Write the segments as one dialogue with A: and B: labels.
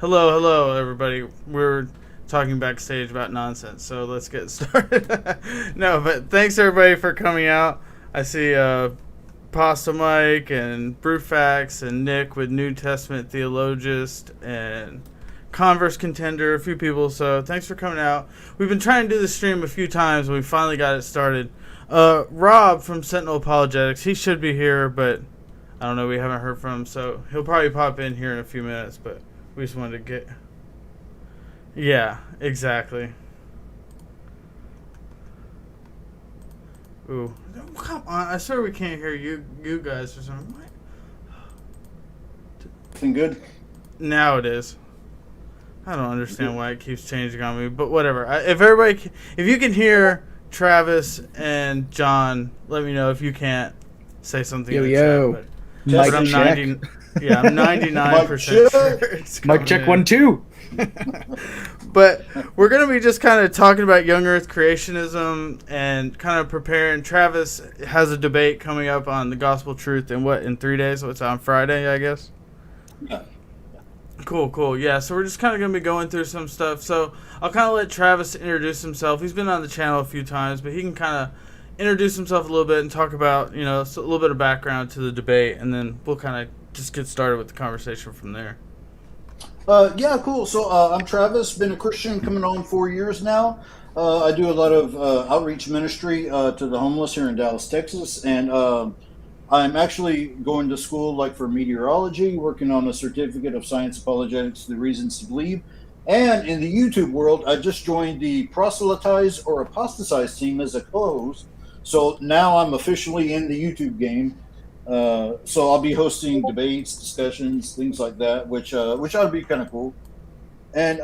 A: Hello, everybody. We're talking backstage about nonsense, so let's get started. No, but thanks everybody for coming out. I see Pasta Mike and Brewfax and Nick with New Testament Theologist and Converse Contender, a few people, so thanks for coming out. We've been trying to do the stream a few times, and we finally got it started. Rob from Sentinel Apologetics, he should be here, but I don't know, we haven't heard from him, so he'll probably pop in here in a few minutes, but we just wanted to get... Yeah, exactly. Ooh. Come on, I swear we can't hear you guys or something. What?
B: Everything good?
A: Now it is. I don't understand why it keeps changing on me, but whatever. If you can hear Travis and John, let me know. If you can't, say something in the chat. But I'm 99% sure.
C: Mic check 1 2.
A: But we're going to be just kind of talking about young earth creationism and kind of preparing. Travis has a debate coming up on the gospel truth in 3 days? So it's on Friday, I guess?
B: Yeah.
A: Cool. Yeah, so we're just kind of going to be going through some stuff. So I'll kind of let Travis introduce himself. He's been on the channel a few times, but he can kind of introduce himself a little bit and talk about, a little bit of background to the debate, and then we'll kind of just get started with the conversation from there.
B: Yeah, cool. So I'm Travis, been a Christian coming on 4 years now. I do a lot of outreach ministry to the homeless here in Dallas, Texas, and I'm actually going to school for meteorology, working on a certificate of science apologetics, the reasons to believe. And in the YouTube world, I just joined the Proselytize or Apostatize team as a co-host. So now I'm officially in the YouTube game. So I'll be hosting debates, discussions, things like that, which ought to be kind of cool. And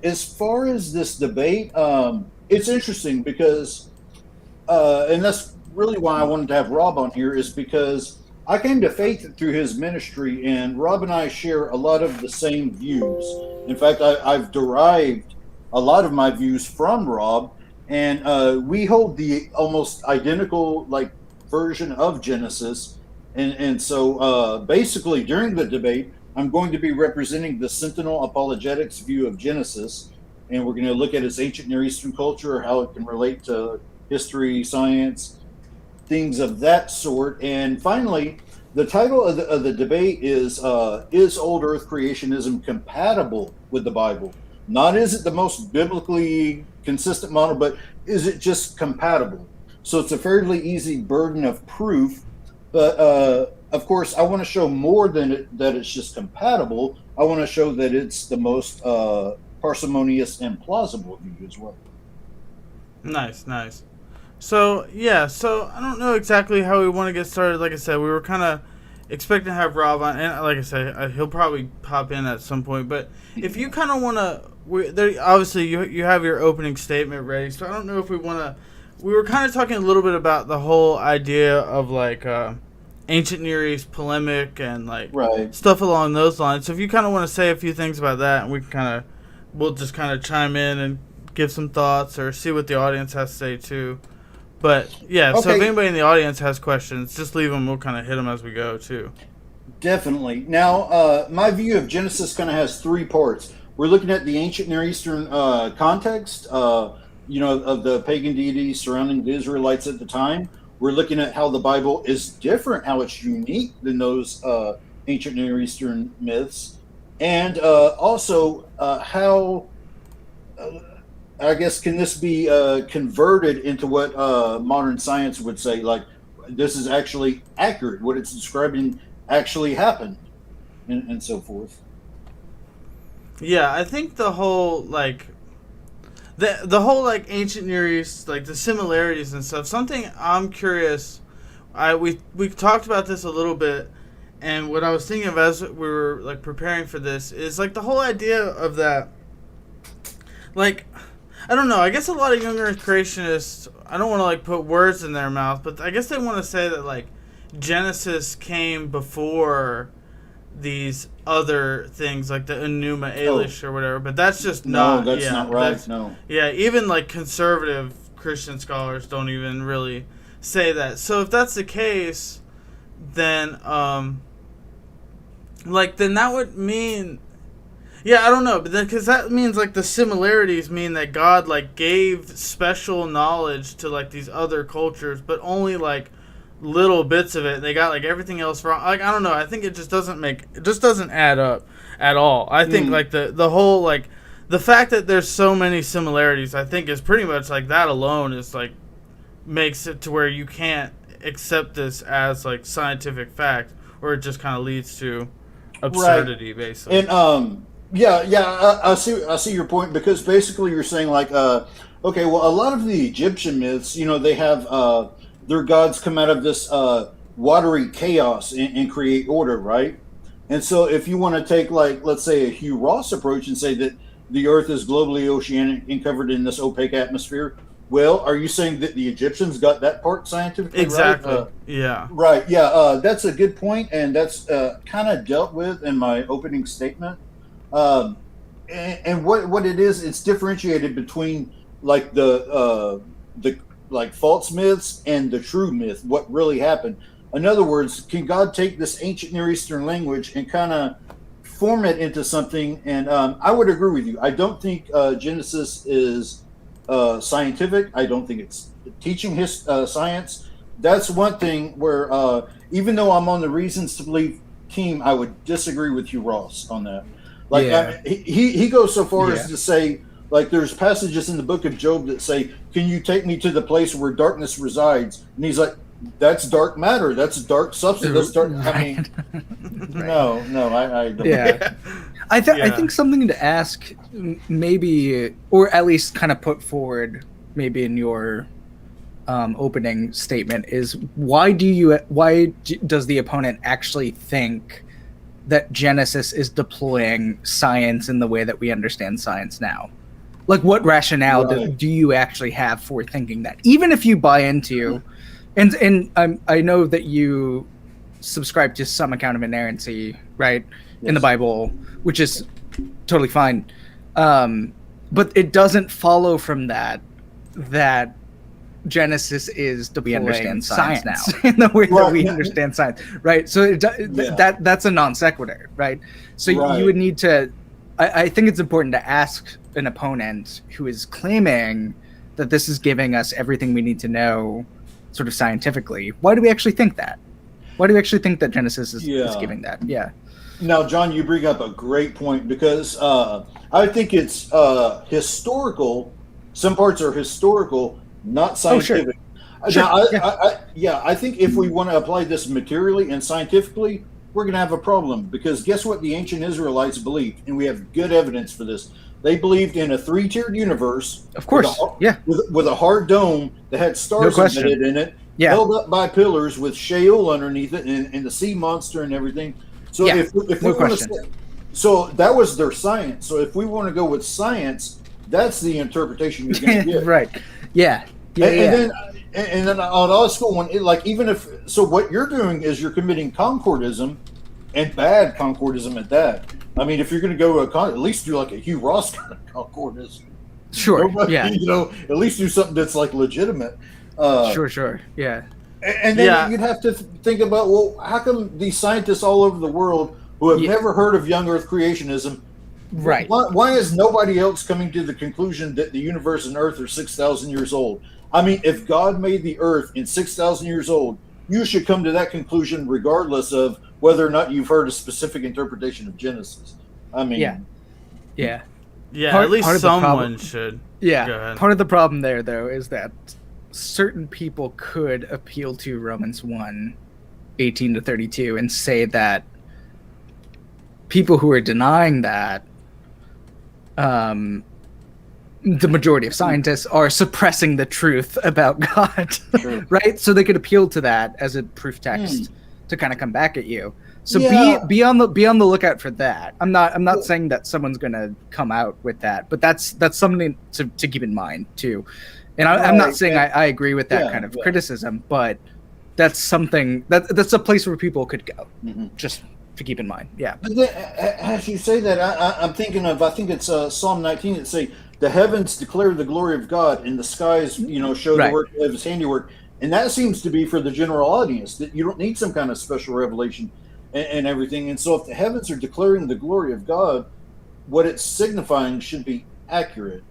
B: as far as this debate, it's interesting because, and that's really why I wanted to have Rob on here, is because I came to faith through his ministry, and Rob and I share a lot of the same views. In fact, I've derived a lot of my views from Rob, and we hold the almost identical version of Genesis. And so basically during the debate, I'm going to be representing the Sentinel Apologetics view of Genesis, and we're going to look at its ancient Near Eastern culture, how it can relate to history, science, things of that sort. And finally, the title of the debate is Old Earth Creationism compatible with the Bible? Not is it the most biblically consistent model, but is it just compatible? So it's a fairly easy burden of proof. But of course, I want to show more than that it's just compatible. I want to show that it's the most parsimonious and plausible view as well.
A: Nice. So I don't know exactly how we want to get started. Like I said, we were kind of expecting to have Rob on, and like I said, he'll probably pop in at some point. But if you kind of want to, obviously you have your opening statement ready. So I don't know if we want to. We were kind of talking a little bit about the whole idea of ancient Near East polemic and stuff along those lines. So if you kind of want to say a few things about that, and we'll just kind of chime in and give some thoughts or see what the audience has to say too. But yeah, okay. So if anybody in the audience has questions, just leave them. We'll kind of hit them as we go too.
B: Definitely. Now, my view of Genesis kind of has 3 parts. We're looking at the ancient Near Eastern context. of the pagan deities surrounding the Israelites at the time. We're looking at how the Bible is different, how it's unique than those ancient Near Eastern myths, and also how, I guess, can this be converted into what modern science would say, like this is actually accurate, what it's describing actually happened, and so forth.
A: Yeah, I think the whole like the whole like ancient Near East, like the similarities and stuff. Something I'm curious. We talked about this a little bit, and what I was thinking of as we were like preparing for this is like the whole idea of that. Like, I don't know. I guess a lot of young Earth creationists. I don't want to like put words in their mouth, but I guess they want to say that like Genesis came before these other things like the Enuma Elish or whatever, but that's just not.
B: No, that's not right. No.
A: Yeah, even like conservative Christian scholars don't even really say that. So if that's the case, then then that would mean, yeah, I don't know, but then because that means like the similarities mean that God like gave special knowledge to like these other cultures, but only like little bits of it. They got like everything else wrong. Like I don't know. I think it just doesn't add up at all. I think like the whole like the fact that there's so many similarities, I think is pretty much like that alone is like makes it to where you can't accept this as like scientific fact, or it just kind of leads to absurdity, basically.
B: And I see your point, because basically you're saying like okay, well, a lot of the Egyptian myths, they have their gods come out of this watery chaos and create order, right? And so if you want to take, like, let's say a Hugh Ross approach and say that the Earth is globally oceanic and covered in this opaque atmosphere, well, are you saying that the Egyptians got that part scientifically
A: exactly
B: right?
A: Yeah.
B: Right, yeah. That's a good point, and that's kind of dealt with in my opening statement. And what it is, it's differentiated between like the like false myths and the true myth, what really happened. In other words, can God take this ancient Near Eastern language and kind of form it into something? And I would agree with you. I don't think Genesis is scientific. I don't think it's teaching his science. That's one thing where even though I'm on the reasons to believe team, I would disagree with Hugh Ross on that. Like, yeah. He goes so far as to say, like, there's passages in the book of Job that say, can you take me to the place where darkness resides? And he's like, that's dark matter. That's dark substance. That's dark. Right. I mean, right. No, I don't.
C: Yeah. I think something to ask, maybe, or at least kind of put forward, maybe in your opening statement, is why does the opponent actually think that Genesis is deploying science in the way that we understand science now? Like, what rationale do you actually have for thinking that? Even if you buy into, and I know that you subscribe to some account of inerrancy, right, in the Bible, which is totally fine. But it doesn't follow from that Genesis is deploying understand science now in the way that we understand science, right? So that's a non sequitur, right? So you would need to. I think it's important to ask an opponent who is claiming that this is giving us everything we need to know, sort of scientifically. Why do we actually think that? Why do we actually think that Genesis is giving that? Yeah.
B: Now, John, you bring up a great point, because I think it's historical. Some parts are historical, not scientific.
C: Oh, sure.
B: I think if we want to apply this materially and scientifically, we're going to have a problem, because guess what the ancient Israelites believed, and we have good evidence for this. They believed in a three-tiered universe.
C: Of course,
B: with a hard dome that had stars embedded in it, held up by pillars with Sheol underneath it, and the sea monster and everything. So if we want to, so that was their science. So if we want to go with science, that's the interpretation you're going to get.
C: Right. Yeah.
B: And then on our school one, even if so, what you're doing is you're committing concordism, and bad concordism at that. I mean, if you're going to go at least do like a Hugh Ross kind of concordism.
C: Sure.
B: At least do something that's like legitimate.
C: Sure. Yeah.
B: And then you'd have to think about, well, how come these scientists all over the world who have never heard of young Earth creationism
C: Right.
B: Why is nobody else coming to the conclusion that the universe and Earth are 6,000 years old? I mean, if God made the Earth in 6,000 years old, you should come to that conclusion regardless of whether or not you've heard a specific interpretation of Genesis. I mean,
C: yeah.
A: At least someone should.
C: Yeah.
A: Go ahead.
C: Part of the problem there, though, is that certain people could appeal to Romans 1:18-32 and say that people who are denying that, the majority of scientists are suppressing the truth about God,
B: Sure.
C: right? So they could appeal to that as a proof text to kind of come back at you. So
B: Yeah.
C: be on the lookout for that. I'm not saying that someone's gonna come out with that, but that's something to keep in mind too. And I'm not saying I agree with that kind of criticism, but that's something that's a place where people could go. Just to keep in mind. Yeah.
B: But then, as you say that, I'm thinking of, I think it's Psalm 19 that say, the heavens declare the glory of God, and the skies, show the work of his handiwork. And that seems to be for the general audience, that you don't need some kind of special revelation and everything. And so if the heavens are declaring the glory of God, what it's signifying should be accurate.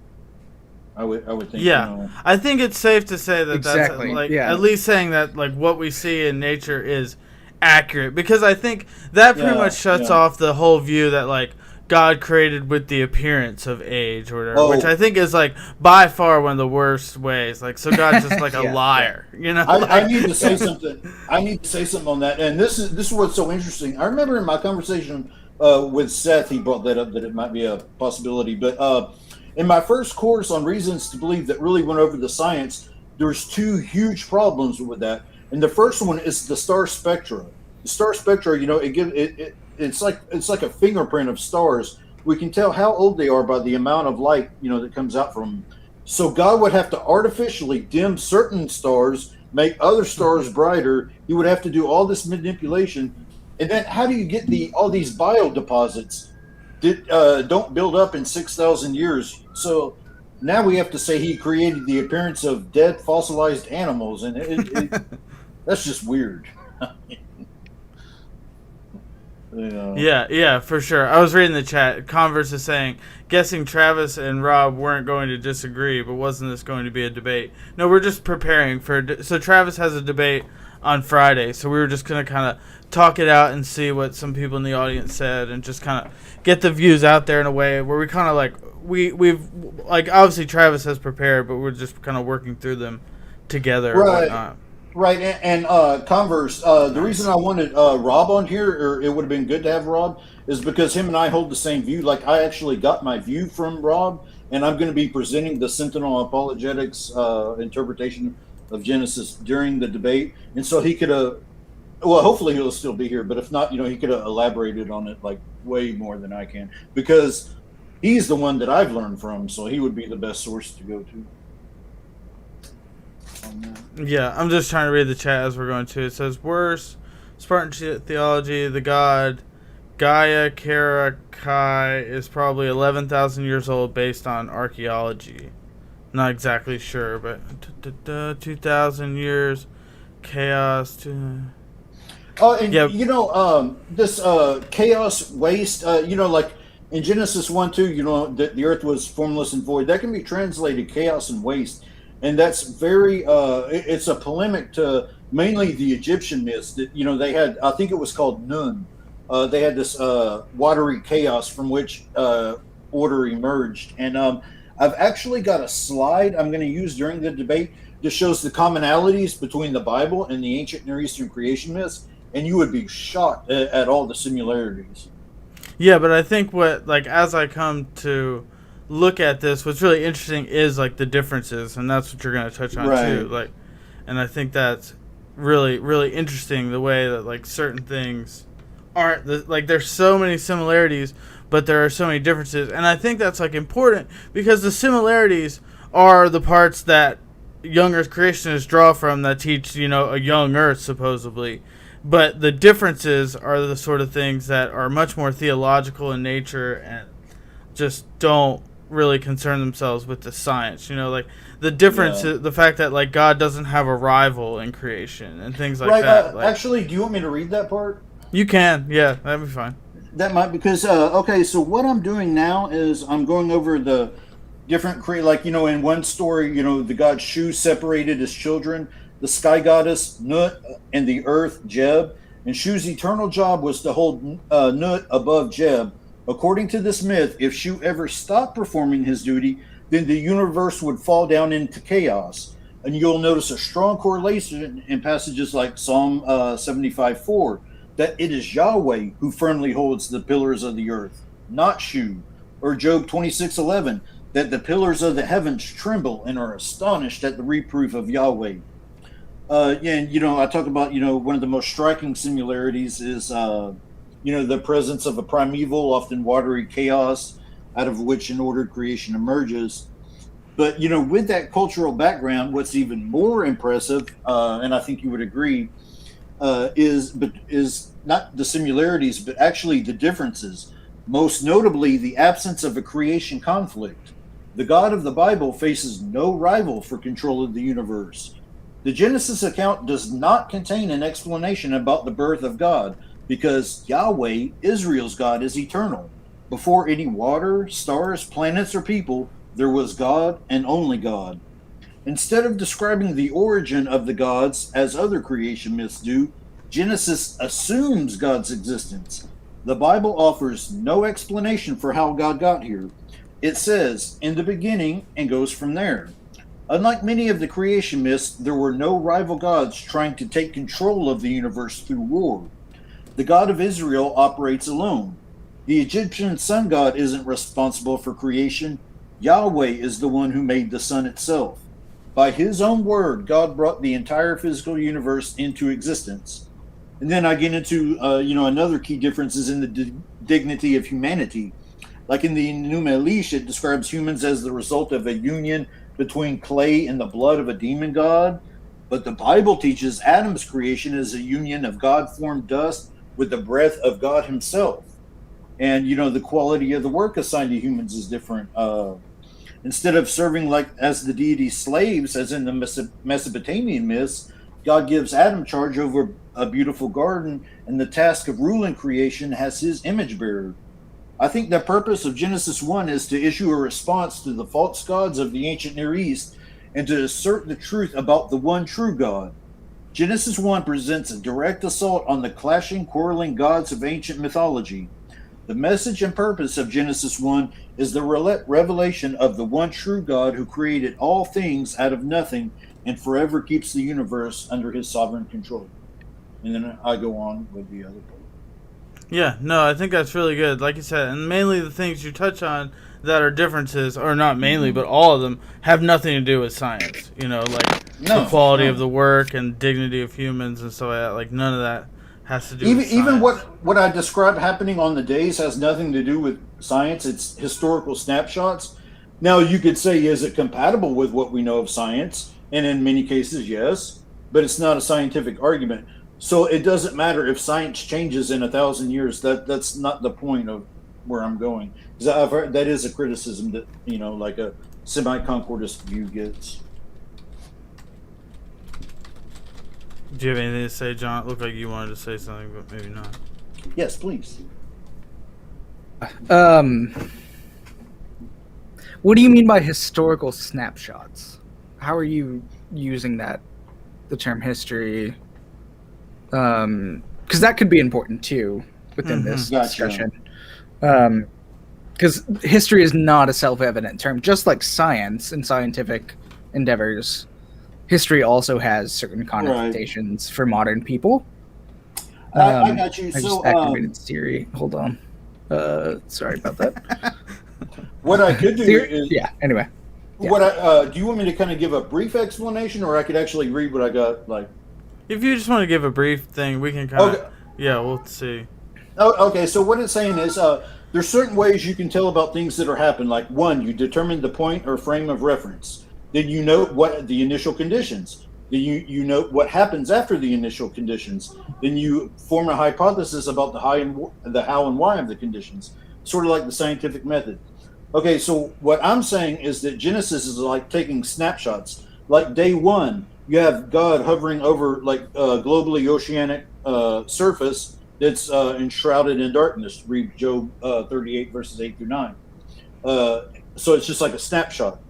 B: I would think.
A: Yeah, I think it's safe to say that
C: Exactly,
A: that's
C: yeah.
A: at least saying that what we see in nature is accurate, because I think that pretty much shuts off the whole view that God created with the appearance of age or whatever, which I think is by far one of the worst ways. So God's just a liar,
B: I need to say something. I need to say something on that, and this is what's so interesting. I remember in my conversation with Seth, he brought that up, that it might be a possibility. But in my first course on reasons to believe that really went over the science, there's two huge problems with that. And the first one is the star spectra. The star spectra, it's like a fingerprint of stars. We can tell how old they are by the amount of light, that comes out from them. So God would have to artificially dim certain stars, make other stars brighter. He would have to do all this manipulation. And then how do you get all these biodeposits that don't build up in 6,000 years? So now we have to say he created the appearance of dead fossilized animals, and that's just weird.
A: Yeah, for sure. I was reading the chat. Converse is saying, guessing Travis and Rob weren't going to disagree, but wasn't this going to be a debate? No, we're just preparing for so Travis has a debate on Friday, so we were just going to kind of talk it out and see what some people in the audience said, and just kind of get the views out there in a way where we kind of we've obviously Travis has prepared, but we're just kind of working through them together.
B: Right.
A: And whatnot.
B: Right, and Converse, the reason I wanted Rob on here, or it would have been good to have Rob, is because him and I hold the same view. I actually got my view from Rob, and I'm going to be presenting the Sentinel Apologetics interpretation of Genesis during the debate. And so he could have, hopefully he'll still be here, but if not, he could have elaborated on it way more than I can, because he's the one that I've learned from, so he would be the best source to go to.
A: Yeah, I'm just trying to read the chat as we're going to. It says, worse, Spartan theology, the god Gaia Karakai is probably 11,000 years old based on archaeology. Not exactly sure, but 2,000 years, chaos.
B: This chaos, waste, in Genesis 1:2, that the earth was formless and void. That can be translated chaos and waste. And that's very, it's a polemic to mainly the Egyptian myths that, they had, I think it was called Nun. They had this watery chaos from which order emerged. And I've actually got a slide I'm going to use during the debate that shows the commonalities between the Bible and the ancient Near Eastern creation myths. And you would be shocked at all the similarities.
A: Yeah, but I think as I come to look at this, what's really interesting is the differences, and that's what you're going to touch on too. And I think that's really, really interesting, the way that certain things aren't there's so many similarities, but there are so many differences, and I think that's important, because the similarities are the parts that young Earth creationists draw from, that teach a young Earth supposedly, but the differences are the sort of things that are much more theological in nature and just don't really concern themselves with the science. The difference is the fact that God doesn't have a rival in creation and things like that.
B: Actually, do you want me to read that part?
A: You can, yeah, that'd be fine.
B: that might, because okay, so what I'm doing now is I'm going over the different like, in one story, the god Shu separated his children, the sky goddess Nut and the earth Jeb, and Shu's eternal job was to hold Nut above Jeb. According to this myth, if Shu ever stopped performing his duty, then the universe would fall down into chaos. And you'll notice a strong correlation in passages like Psalm 75:4, that it is Yahweh who firmly holds the pillars of the earth, not Shu. Or Job 26:11, that the pillars of the heavens tremble and are astonished at the reproof of Yahweh. And, I talk about, one of the most striking similarities is, the presence of a primeval, often watery chaos, out of which an ordered creation emerges. But, with that cultural background, what's even more impressive, and I think you would agree, is not the similarities, but actually the differences. Most notably, the absence of a creation conflict. The God of the Bible faces no rival for control of the universe. The Genesis account does not contain an explanation about the birth of God, because Yahweh, Israel's God, is eternal. Before any water, stars, planets, or people, there was God and only God. Instead of describing the origin of the gods as other creation myths do, Genesis assumes God's existence. The Bible offers no explanation for how God got here. It says, in the beginning, and goes from there. Unlike many of the creation myths, there were no rival gods trying to take control of the universe through war. The God of Israel operates alone. The Egyptian sun god isn't responsible for creation. Yahweh is the one who made the sun itself. By his own word, God brought the entire physical universe into existence. And then I get into, another key difference is in the dignity of humanity. Like in the Enuma Elish, it describes humans as the result of a union between clay and the blood of a demon god. But the Bible teaches Adam's creation is a union of God-formed dust with the breath of God himself. And, the quality of the work assigned to humans is different. Instead of serving as the deity's slaves, as in the Mesopotamian myths, God gives Adam charge over a beautiful garden, and the task of ruling creation has his image bearer. I think the purpose of Genesis 1 is to issue a response to the false gods of the ancient Near East and to assert the truth about the one true God. Genesis 1 presents a direct assault on the clashing, quarreling gods of ancient mythology. The message and purpose of Genesis 1 is the revelation of the one true God who created all things out of nothing and forever keeps the universe under his sovereign control. And then I go on with the other part.
A: Yeah, no, I think that's really good. Like you said, and mainly the things you touch on that are differences, or not mainly, but all of them, have nothing to do with science. The quality of the work and dignity of humans and stuff like that. Like, none of that has to do with science.
B: Even what I describe happening on the days has nothing to do with science. It's historical snapshots. Now, you could say, is it compatible with what we know of science? And in many cases, yes. But it's not a scientific argument. So it doesn't matter if science changes in 1,000 years. That's not the point of where I'm going. Because I've heard that is a criticism that, like a semi-concordist view gets.
A: Do you have anything to say, John? It looked like you wanted to say something, but maybe not.
B: Yes, please.
C: What do you mean by historical snapshots? How are you using the term history? Because that could be important too within this discussion. Because history is not a self-evident term, just like science and scientific endeavors. History also has certain connotations for modern people.
B: I got you.
C: I just activated Siri. Hold on. Sorry about that.
B: What I could do is
C: Anyway.
B: What do you want me to kind of give a brief explanation, or I could actually read what I got?
A: If you just want to give a brief thing, we can kind of... Yeah, we'll see.
B: Okay, so what it's saying is there's certain ways you can tell about things that are happening. Like, one, you determine the point or frame of reference. Then you note what the initial conditions. Then you note what happens after the initial conditions. Then you form a hypothesis about the how and why of the conditions. Sort of like the scientific method. Okay, so what I'm saying is that Genesis is like taking snapshots. Like day one, you have God hovering over globally oceanic surface. that's enshrouded in darkness. Read Job 38 verses 8 through 9. So it's just like a snapshot.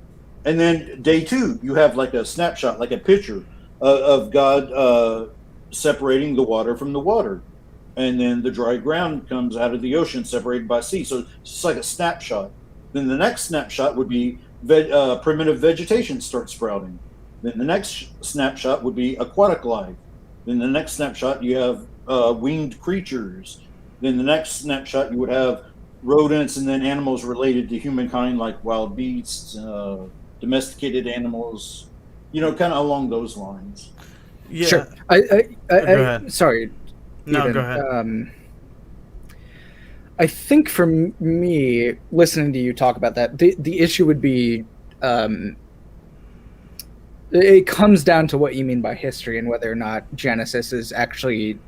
B: And then day 2, you have like a snapshot, like a picture of God separating the water from the water. And then the dry ground comes out of the ocean separated by sea. So it's just like a snapshot. Then the next snapshot would be primitive vegetation starts sprouting. Then the next snapshot would be aquatic life. Then the next snapshot you have winged creatures. Then the next snapshot you would have rodents, and then animals related to humankind like wild beasts, domesticated animals, kind of along those lines.
C: Yeah. Sure. I sorry.
A: No, go ahead.
C: I think for me, listening to you talk about that, the issue would be it comes down to what you mean by history and whether or not Genesis is actually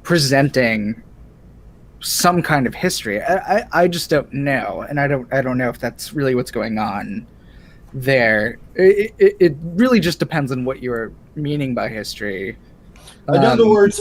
C: presenting some kind of history. I just don't know, and I don't know if that's really what's going on there. It really just depends on what you're meaning by history.
B: In other words,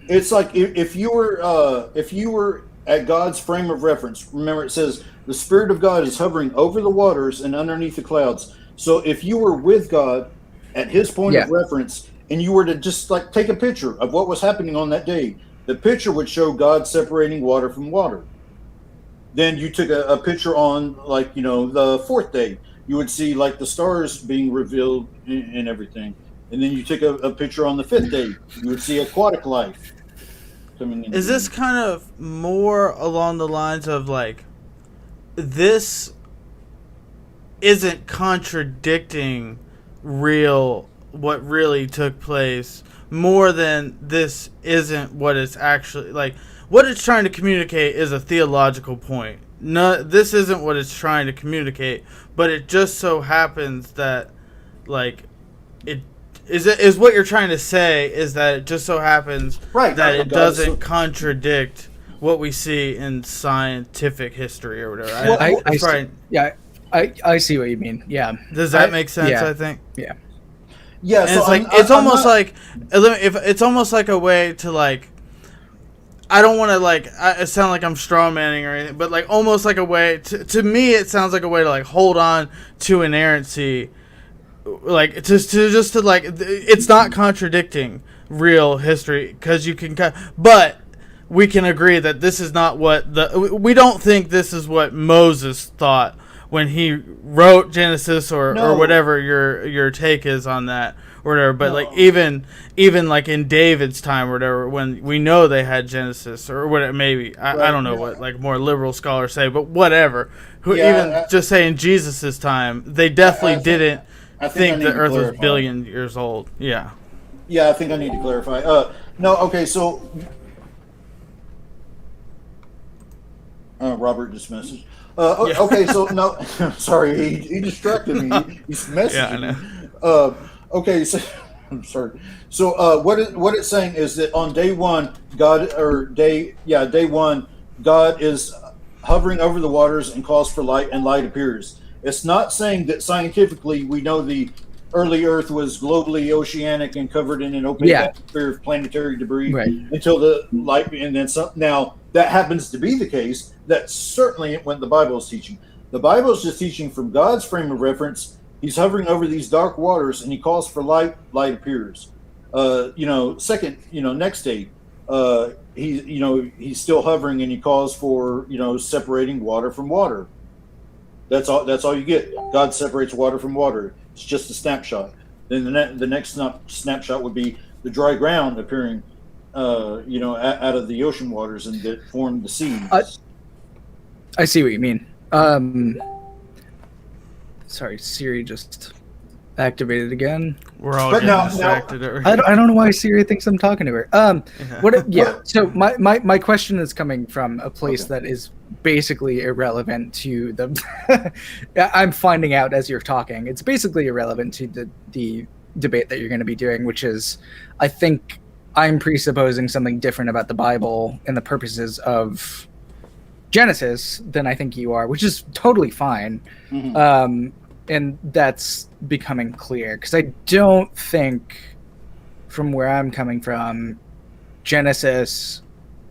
B: it's like if you were at God's frame of reference. Remember, it says the Spirit of God is hovering over the waters and underneath the clouds. So if you were with God at His point of reference, and you were to just like take a picture of what was happening on that day, the picture would show God separating water from water. Then you took a picture on the 4th day, you would see like the stars being revealed and everything. And then you take a picture on the 5th day, you would see aquatic life coming in.
A: Is this kind of more along the lines of like, this isn't contradicting what really took place, more than this isn't what it's actually like? What it's trying to communicate is a theological point. No, this isn't what it's trying to communicate, but it just so happens that like it is what you're trying to say is that it just so happens that it doesn't contradict what we see in scientific history or whatever.
C: I see what you mean. Yeah.
A: Does that make sense? Yeah. I think.
C: Yeah.
B: Yeah.
A: And so it's almost like if it's almost like a way to like. I don't want to it sound like I'm straw manning or anything, but like almost like a way to me it sounds like a way to like hold on to inerrancy, like it's not contradicting real history because you can but we can agree that this is not what we don't think this is what Moses thought when he wrote Genesis or whatever your take is on that or whatever. But like even like in David's time or whatever, when we know they had Genesis or whatever, maybe I don't know what like more liberal scholars say, but whatever. Just saying Jesus's time, they definitely didn't think the Earth was billion years old. Yeah.
B: Yeah, I think I need to clarify. So Robert just messaged. Okay, so no, sorry, he distracted me. He's messaging me. Okay, so I'm sorry. So what it's saying is that on day one, day one, God is hovering over the waters and calls for light, and light appears. It's not saying that scientifically we know the early Earth was globally oceanic and covered in an opaque atmosphere of planetary debris until the light, and then some. Now that happens to be the case. That's certainly what the Bible is teaching. The Bible is just teaching from God's frame of reference. He's hovering over these dark waters, and he calls for light. Light appears. Next day, he's still hovering, and he calls for separating water from water. That's all you get. God separates water from water. It's just a snapshot. Then the next snapshot would be the dry ground appearing, out of the ocean waters and that formed the seas.
C: I see what you mean. Sorry, Siri just activated again.
A: We're all getting distracted.
C: I don't know why Siri thinks I'm talking to her. So my question is coming from a place that is basically irrelevant to the. I'm finding out as you're talking. It's basically irrelevant to the debate that you're going to be doing, which is, I think I'm presupposing something different about the Bible and the purposes of Genesis than I think you are, which is totally fine. Mm-hmm. And that's becoming clear because I don't think, from where I'm coming from, Genesis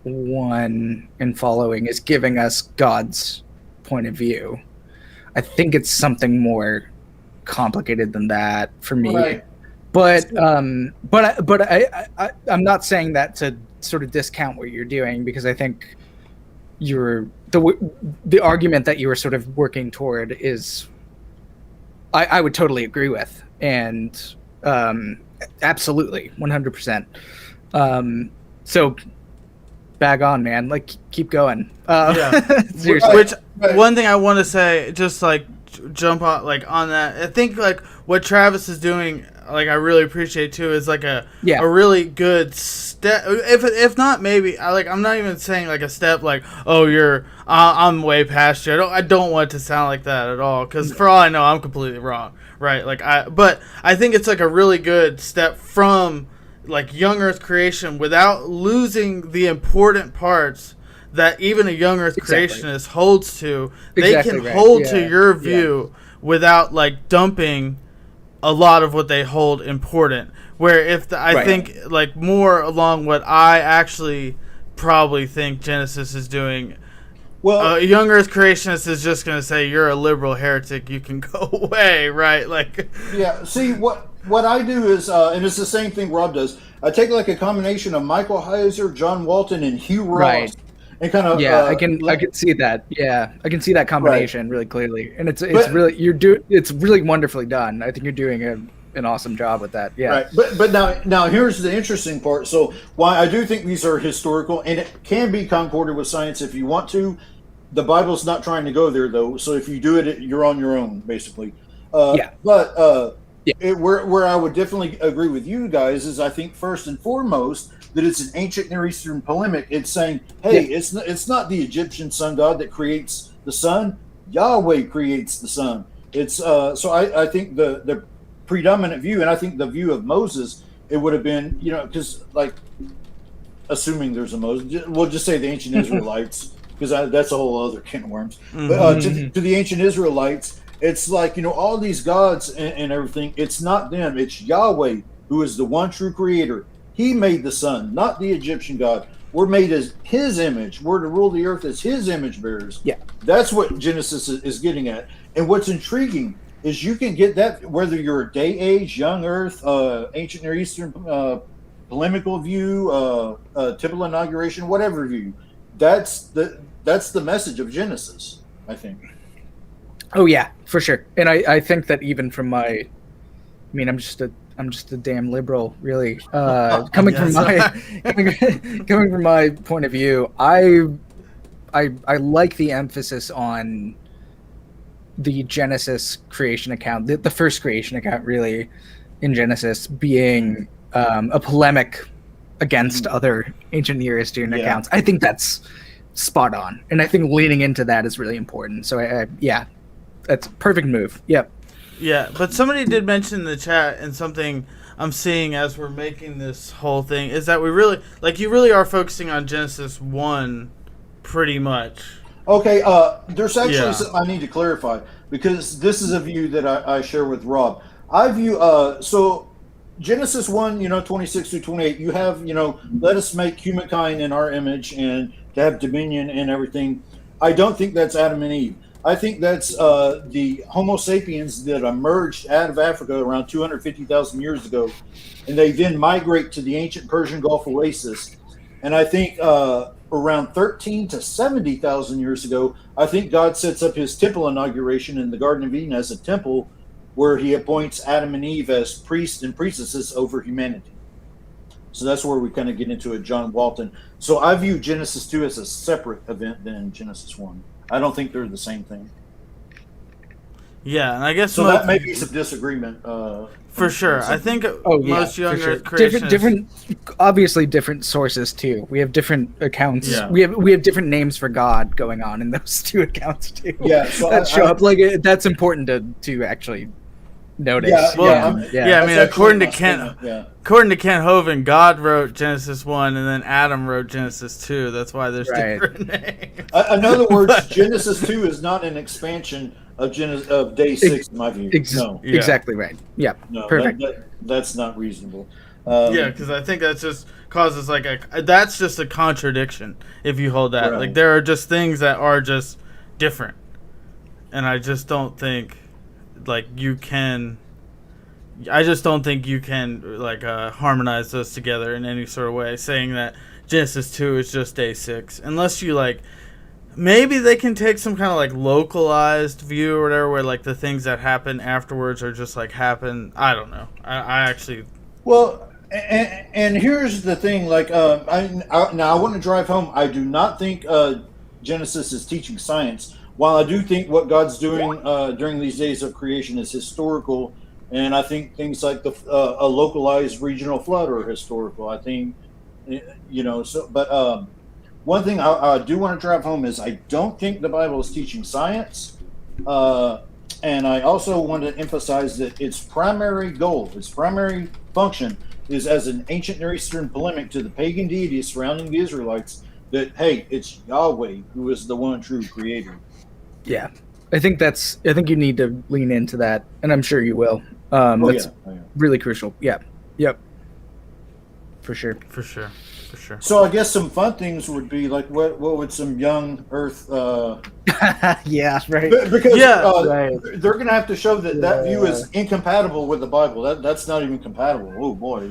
C: 1 and following is giving us God's point of view. I think it's something more complicated than that for me.
B: Right.
C: But I'm not saying that to sort of discount what you're doing, because I think the argument that you were sort of working toward is I would totally agree with, and absolutely 100%. So bag on, man, like keep going. Seriously.
A: Which one thing I want to say, just like jump on like on that, I think like what Travis is doing, like I really appreciate too, is like a really good step. If not, maybe I'm not even saying like a step like, oh, I'm way past you. I don't want it to sound like that at all, because for all I know, I'm completely wrong, right? But I think it's like a really good step from like young Earth creation without losing the important parts that even a young Earth creationist holds to. They can hold to your view without like dumping a lot of what they hold important. Where I think like more along what I actually probably think Genesis is doing. Well, a young Earth creationist is just going to say you're a liberal heretic. You can go away, right? Like,
B: yeah. See what I do is, and it's the same thing Rob does. I take like a combination of Michael Heiser, John Walton, and Hugh Ross. And kind of
C: I can see that. Yeah, I can see that combination really clearly, and it's really wonderfully done. I think you're doing an awesome job with that. Yeah.
B: Right. But now here's the interesting part. So why I do think these are historical, and it can be concorded with science if you want to. The Bible's not trying to go there though. So if you do it, you're on your own basically. But where I would definitely agree with you guys is I think first and foremost that it's an ancient Near Eastern polemic. It's saying, hey, it's not the Egyptian sun god that creates the sun. Yahweh creates the sun. It's so I think the predominant view, and I think the view of Moses, it would have been, because like assuming there's a Moses, we'll just say the ancient Israelites, because that's a whole other can of worms. But to the ancient Israelites, it's like, all these gods and everything, it's not them. It's Yahweh who is the one true creator. He made the sun, not the Egyptian god. We're made as his image. We're to rule the earth as his image bearers. Yeah. That's what Genesis is getting at. And what's intriguing is you can get that whether you're a day age, young earth, ancient Near Eastern polemical view, typical inauguration, whatever view. That's the message of Genesis, I think.
C: Oh yeah, for sure. And I think that even from I'm just a damn liberal, really. Coming from my point of view, I like the emphasis on the Genesis creation account, the first creation account, really, in Genesis being a polemic against other ancient Near Eastern accounts. I think that's spot on, and I think leaning into that is really important. So that's a perfect move. Yep.
A: Yeah, but somebody did mention in the chat, and something I'm seeing as we're making this whole thing is that we really, you really are focusing on Genesis 1 pretty much.
B: Okay, there's actually something I need to clarify, because this is a view that I share with Rob. I view, so Genesis 1, 26 through 28, you have, let us make humankind in our image and to have dominion and everything. I don't think that's Adam and Eve. I think that's the Homo sapiens that emerged out of Africa around 250,000 years ago, and they then migrate to the ancient Persian Gulf oasis. And I think around 13 to 70,000 years ago, I think God sets up his temple inauguration in the Garden of Eden as a temple where he appoints Adam and Eve as priests and priestesses over humanity. So that's where we kind of get into it, John Walton. So I view Genesis 2 as a separate event than Genesis 1. I don't think they're the same thing.
A: Yeah, and I guess
B: so. That may be some disagreement.
A: For sure, I think most young Earth creationists...
C: different, obviously different sources too. We have different accounts. Yeah. We have different names for God going on in those two accounts too.
B: Yeah, so
C: that show up that's important to actually notice.
A: According to Kent Hovind, God wrote Genesis 1, and then Adam wrote Genesis 2. That's why there's different names.
B: In other words, Genesis 2 is not an expansion of day 6, in my view.
C: Exactly right. Yeah,
B: no,
C: perfect.
B: That's not reasonable.
A: Yeah, because I think that just causes that's just a contradiction if you hold that.
B: Right.
A: Like there are just things that are just different, and I just don't think you can harmonize those together in any sort of way. Saying that Genesis 2 is just day 6, unless you maybe they can take some kind of localized view or whatever, where the things that happen afterwards are just happen. I don't know. I actually.
B: Well, and here's the thing. I want to drive home. I do not think Genesis is teaching science. While I do think what God's doing during these days of creation is historical, and I think things like a localized regional flood are historical. I think, but one thing I do want to drive home is I don't think the Bible is teaching science. And I also want to emphasize that its primary goal, its primary function, is as an ancient Near Eastern polemic to the pagan deities surrounding the Israelites, that, hey, it's Yahweh who is the one true creator.
C: Yeah. I think you need to lean into that, and I'm sure you will. That's really crucial. Yeah. Yep. For sure.
B: So I guess some fun things would be what would some young Earth
C: yeah, right.
B: Because
C: right.
B: They're going to have to show that view is incompatible with the Bible. That's not even compatible. Oh boy.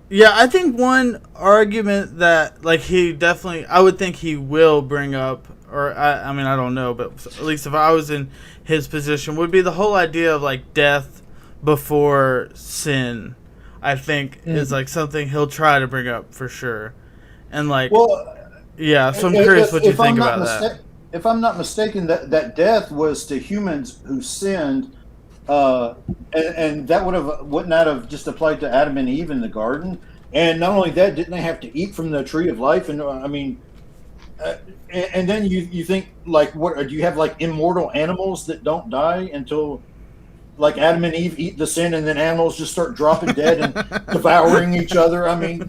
A: Yeah, I think one argument that I would think he will bring up, or I mean I don't know, but at least if I was in his position, would be the whole idea of death before sin. I think is something he'll try to bring up for sure, and yeah. So I'm curious what you think about that.
B: If I'm not mistaken, that death was to humans who sinned, and that would not have just applied to Adam and Eve in the garden. And not only that, didn't they have to eat from the tree of life? And I mean, and then you think what do you have immortal animals that don't die until? Adam and Eve eat the sin, and then animals just start dropping dead and devouring each other. I mean,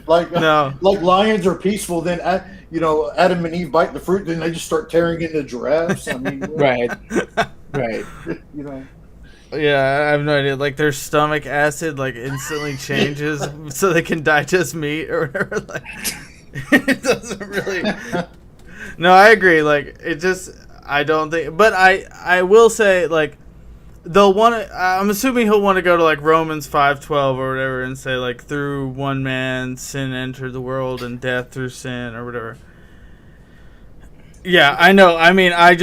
A: no.
B: Lions are peaceful. Then Adam and Eve bite the fruit, then they just start tearing into giraffes. I mean,
C: right.
A: Yeah, I have no idea. Their stomach acid instantly changes so they can digest meat or whatever. It doesn't really. No, I agree. It just. I don't think, but I will say they'll want to. I'm assuming he'll want to go to Romans 5:12 or whatever and say through one man sin entered the world and death through sin or whatever. Yeah, I know. I mean, I'm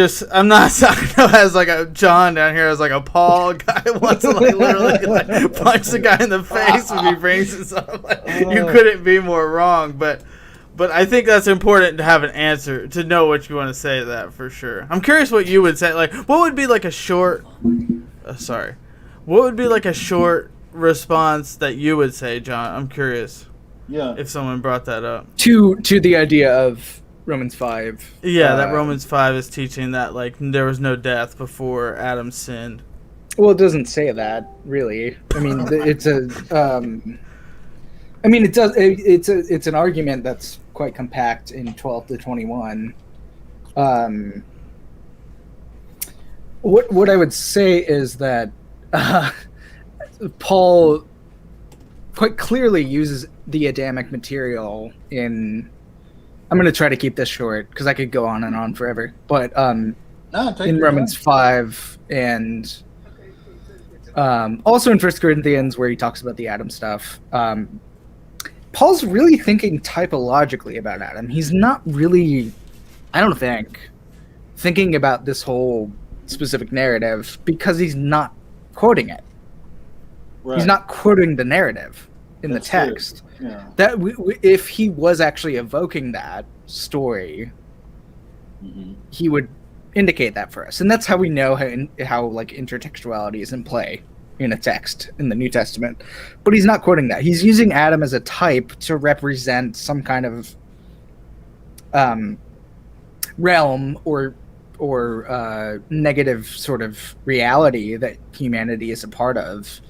A: not as a John down here as a Paul guy wants to literally punch the guy in the face when he brings this up. You couldn't be more wrong, but I think that's important to have an answer, to know what you want to say to that for sure. I'm curious what you would say. What would be a short... What would be a short response that you would say, John? I'm curious.
B: Yeah.
A: If someone brought that up.
C: To the idea of Romans 5.
A: Yeah, that Romans 5 is teaching that, there was no death before Adam sinned.
C: Well, it doesn't say that, really. I mean, it's a... I mean, it does. It's an argument that's quite compact in 12 to 21. What I would say is that Paul quite clearly uses the Adamic material in. I'm going to try to keep this short because I could go on and on forever. But in Romans 5 and also in 1 Corinthians where he talks about the Adam stuff. Paul's really thinking typologically about Adam. He's not really, I don't think, thinking about this whole specific narrative because he's not quoting it. Right. He's not quoting the narrative in the text.
B: Yeah.
C: That if he was actually evoking that story, he would indicate that for us, and that's how we know how intertextuality is in play in a text in the New Testament. But he's not quoting that. He's using Adam as a type to represent some kind of realm or negative sort of reality that humanity is a part of.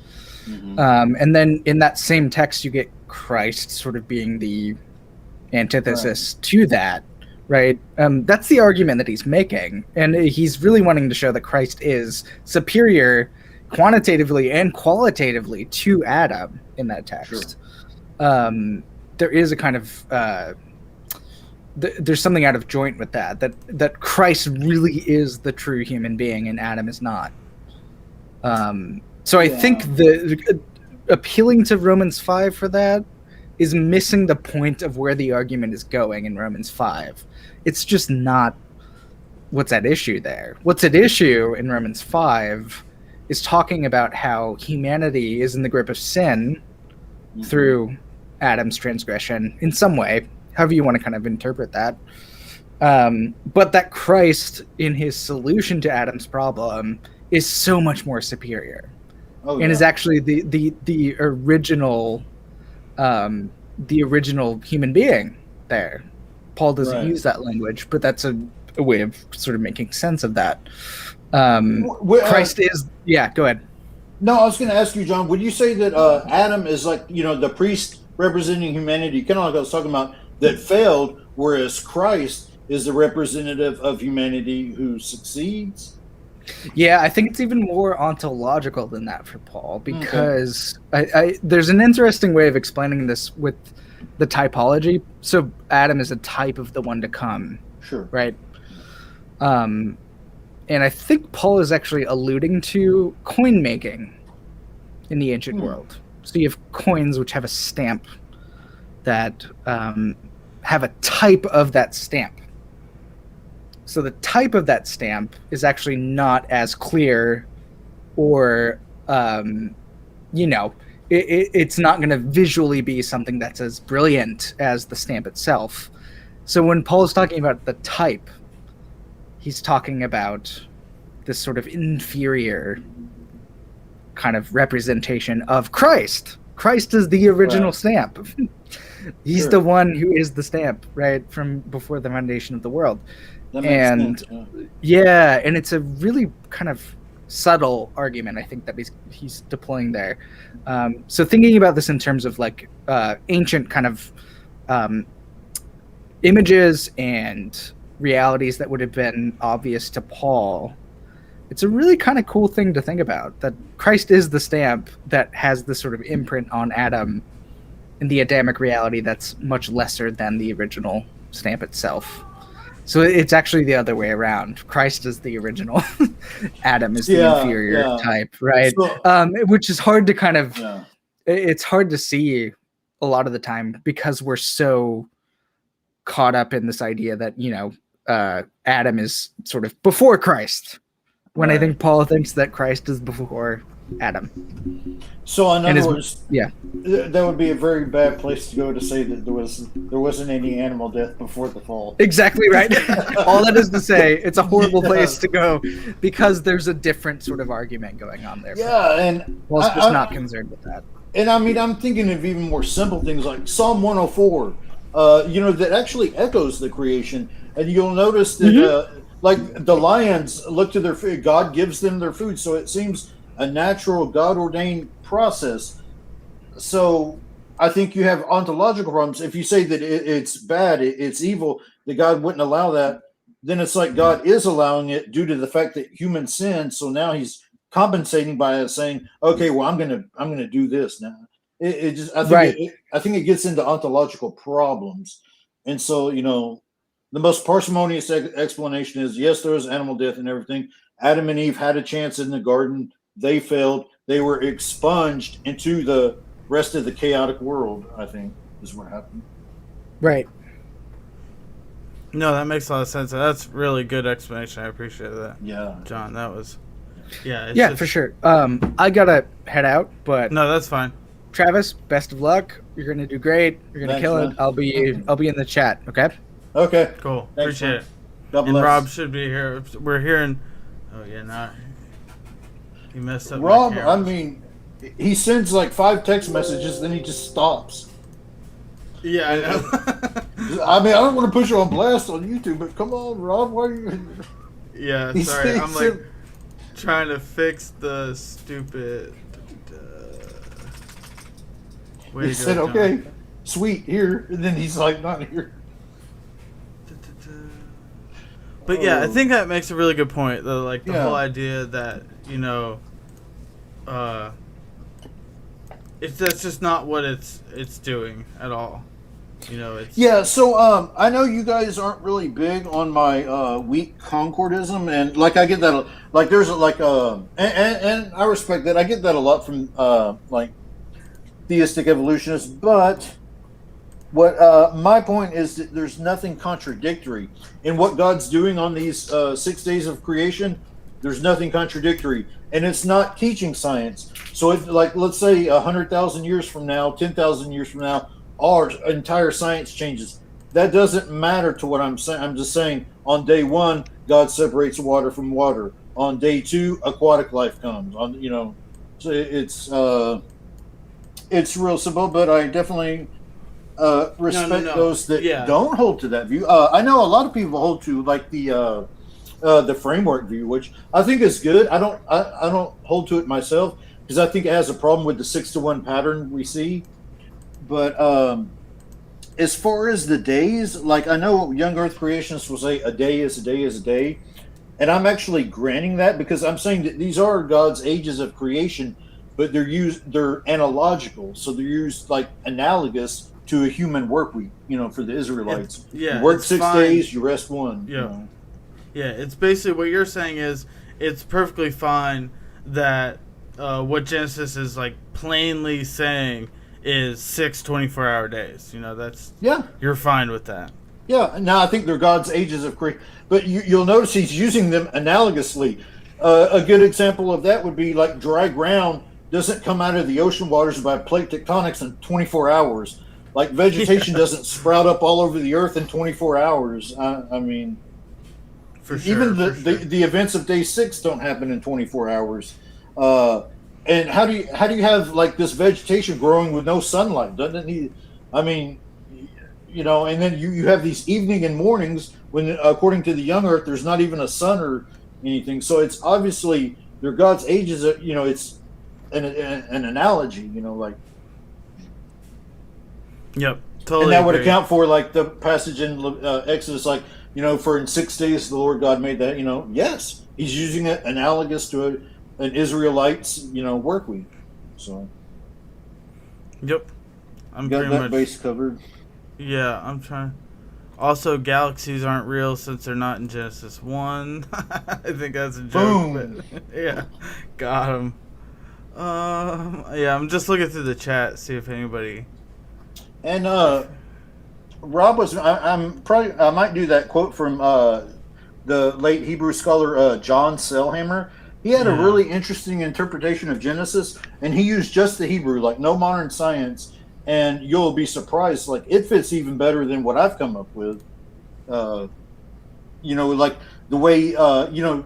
C: And then in that same text you get Christ sort of being the antithesis to that, right? That's the argument that he's making, and he's really wanting to show that Christ is superior quantitatively and qualitatively to Adam in that text. Sure. There is a kind of there's something out of joint with that Christ really is the true human being and Adam is not. So I think the appealing to Romans 5 for that is missing the point of where the argument is going in Romans 5. It's just not what's at issue there. What's at issue in Romans 5 is talking about how humanity is in the grip of sin through Adam's transgression in some way, however you want to kind of interpret that. But that Christ, in his solution to Adam's problem, is so much more superior, and is actually the original human being there. Paul doesn't use that language, but that's a way of sort of making sense of that. Christ is... Yeah, go ahead.
B: No, I was going to ask you, John, would you say that Adam is like, the priest representing humanity, kind of like I was talking about, that failed, whereas Christ is the representative of humanity who succeeds?
C: Yeah, I think it's even more ontological than that for Paul, because there's an interesting way of explaining this with the typology. So Adam is a type of the one to come.
B: Sure.
C: Right? And I think Paul is actually alluding to coin making in the ancient world. So you have coins which have a stamp that have a type of that stamp. So the type of that stamp is actually not as clear, or, it's not going to visually be something that's as brilliant as the stamp itself. So when Paul is talking about the type, he's talking about this sort of inferior kind of representation of Christ. Christ is the original stamp. He's the one who is the stamp, right, from before the foundation of the world. And sense, and it's a really kind of subtle argument, I think, that he's deploying there. So thinking about this in terms of like ancient kind of images and realities that would have been obvious to Paul, it's a really kind of cool thing to think about, that Christ is the stamp that has this sort of imprint on Adam in the Adamic reality that's much lesser than the original stamp itself. So it's actually the other way around. Christ is the original. Adam is the inferior type, right? So, which is hard to kind of... Yeah. It's hard to see a lot of the time because we're so caught up in this idea that, Adam is sort of before Christ. When I think Paul thinks that Christ is before Adam.
B: So in other words, that would be a very bad place to go to say that there wasn't any animal death before the fall.
C: Exactly right. All that is to say, it's a horrible place to go because there's a different sort of argument going on there.
B: Yeah, and
C: Paul's just not concerned with that.
B: And I mean, I'm thinking of even more simple things like Psalm 104. That actually echoes the creation, and you'll notice that like the lions look to their food, God gives them their food, so it seems a natural God-ordained process. So I think you have ontological problems. If you say that it's bad, it's evil, that God wouldn't allow that, then it's like God is allowing it due to the fact that human sin. So now he's compensating by saying, "Okay, well, I'm gonna do this now." I think it gets into ontological problems, and so the most parsimonious explanation is yes, there was animal death and everything. Adam and Eve had a chance in the garden. They failed. They were expunged into the rest of the chaotic world, I think, is what happened.
C: Right.
A: No, that makes a lot of sense. That's really good explanation. I appreciate that.
B: Yeah.
A: John, that was...
C: Yeah, for sure. I got to head out, but...
A: No, that's fine.
C: Travis, best of luck. You're going to do great. You're going to kill it. I'll be in the chat, okay?
B: Okay.
A: Cool.
B: Thanks,
A: appreciate it.
B: God bless.
A: And Rob should be here. We're hearing... Oh, yeah, now... He messed up.
B: Rob, I mean, he sends like 5 text messages, then he just stops.
A: Yeah, I know.
B: I mean, I don't want to put you on blast on YouTube, but come on, Rob, why are you...
A: Yeah, sorry. I'm like trying to fix the stupid...
B: He said, okay, sweet, here. And then he's like, not here.
A: But yeah, I think that makes a really good point. The whole idea that, that's just not what it's doing at all. It's
B: Yeah, so I know you guys aren't really big on my weak concordism, and like I get that, like there's like and I respect that. I get that a lot from like theistic evolutionists, but what my point is that there's nothing contradictory in what God's doing on these 6 days of creation. There's nothing contradictory, and it's not teaching science. So if, like, let's say 100,000 years from now, 10,000 years from now, our entire science changes. That doesn't matter to what I'm saying. I'm just saying on day one, God separates water from water. On day two, aquatic life comes. So it's real simple. But I definitely respect those that don't hold to that view. I know a lot of people hold to like the framework view, which I think is good. I don't hold to it myself because I think it has a problem with the 6-to-1 pattern we see. But as far as the days, like I know young Earth creationists will say a day is a day is a day, and I'm actually granting that because I'm saying that these are God's ages of creation, but they're analogical, so they're used like analogous to a human work week. For the Israelites, you work 6 days, you rest one.
A: Yeah, it's basically what you're saying is it's perfectly fine that what Genesis is like plainly saying is 6 24-hour days. You're fine with that.
B: Yeah, now I think they're God's ages of creation. But you'll notice he's using them analogously. A good example of that would be like dry ground doesn't come out of the ocean waters by plate tectonics in 24 hours. Like vegetation doesn't sprout up all over the earth in 24 hours. I mean,
A: for sure,
B: even the events of day 6 don't happen in 24 hours. And how do you have like this vegetation growing with no sunlight? Doesn't it need? I mean, and then you have these evening and mornings when, according to the young Earth, there's not even a sun or anything. So it's obviously they're God's ages. It's an analogy. Like.
A: Yep, totally.
B: And that would account for like the passage in Exodus, like for in 6 days the Lord God made that. Yes, He's using it analogous to an Israelite's, work week. So.
A: Yep. I'm
B: got
A: pretty
B: that
A: much
B: base covered.
A: Yeah, I'm trying. Also, galaxies aren't real since they're not in Genesis 1. I think that's a joke.
B: Boom.
A: But, yeah, got him. Yeah, I'm just looking through the chat, see if anybody.
B: And Rob was. I might do that quote from the late Hebrew scholar John Selhammer. He had a really interesting interpretation of Genesis, and he used just the Hebrew, like no modern science, and you'll be surprised. Like it fits even better than what I've come up with. Like the way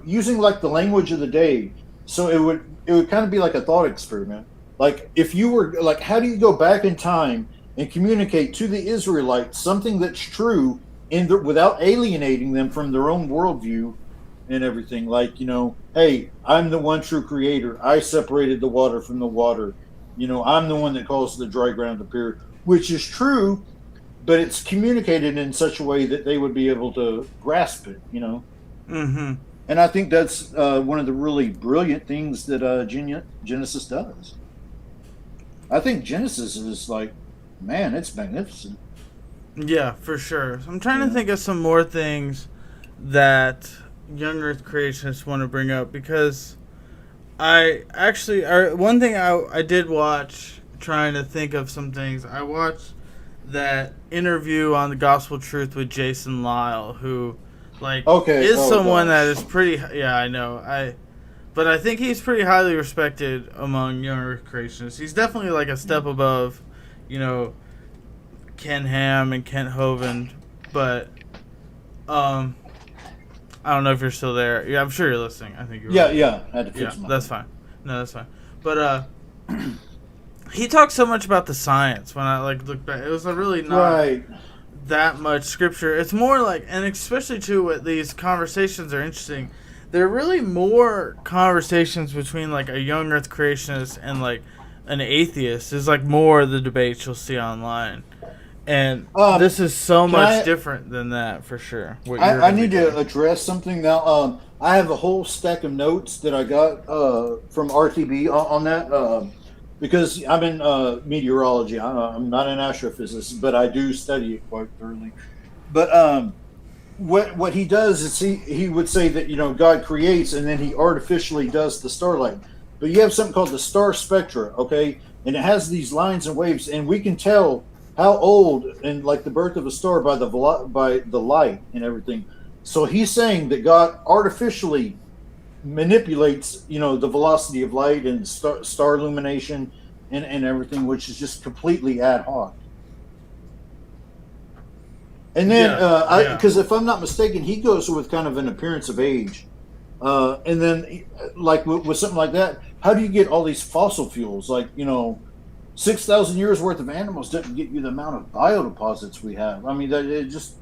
B: using like the language of the day. So it would kind of be like a thought experiment. Like if you were like, how do you go back in time and communicate to the Israelites something that's true without alienating them from their own worldview and everything? Like, hey, I'm the one true creator. I separated the water from the water. I'm the one that caused the dry ground to appear, which is true, but it's communicated in such a way that they would be able to grasp it,
A: Mm-hmm.
B: And I think that's one of the really brilliant things that Genesis does. I think Genesis is like, man, it's magnificent.
A: Yeah, for sure. So I'm trying to think of some more things that young Earth creationists want to bring up, because I actually, one thing I did watch, trying to think of some things, I watched that interview on the Gospel Truth with Jason Lyle, who someone that is pretty, I know, but I think he's pretty highly respected among young Earth creationists. He's definitely like a step above, Ken Ham and Kent Hovind, but I don't know if you're still there. Yeah, I'm sure you're listening. I think you're right.
B: Yeah. I had to fix
A: that's fine. No, that's fine. But he talks so much about the science when I look back. It was really not that much scripture. It's more like, and especially too, what these conversations are interesting. They're really more conversations between like a young Earth creationist and like an atheist. Is like more of the debates you'll see online. And this is so much different than that, for sure.
B: I need to address something now. I have a whole stack of notes that I got from RTB on that because I'm in meteorology. I'm not an astrophysicist, but I do study it quite thoroughly. But what he does is he would say that, you know, God creates and then he artificially does the starlight. But you have something called the star spectra, okay? And it has these lines and waves, and we can tell how old and like the birth of a star by the light and everything. So he's saying that God artificially manipulates, you know, the velocity of light and star illumination and everything, which is just completely ad hoc. And then, because if I'm not mistaken, he goes with kind of an appearance of age. And then, like with something like that, how do you get all these fossil fuels? Like, you know, 6,000 years worth of animals doesn't get you the amount of biodeposits we have. I mean, that it just.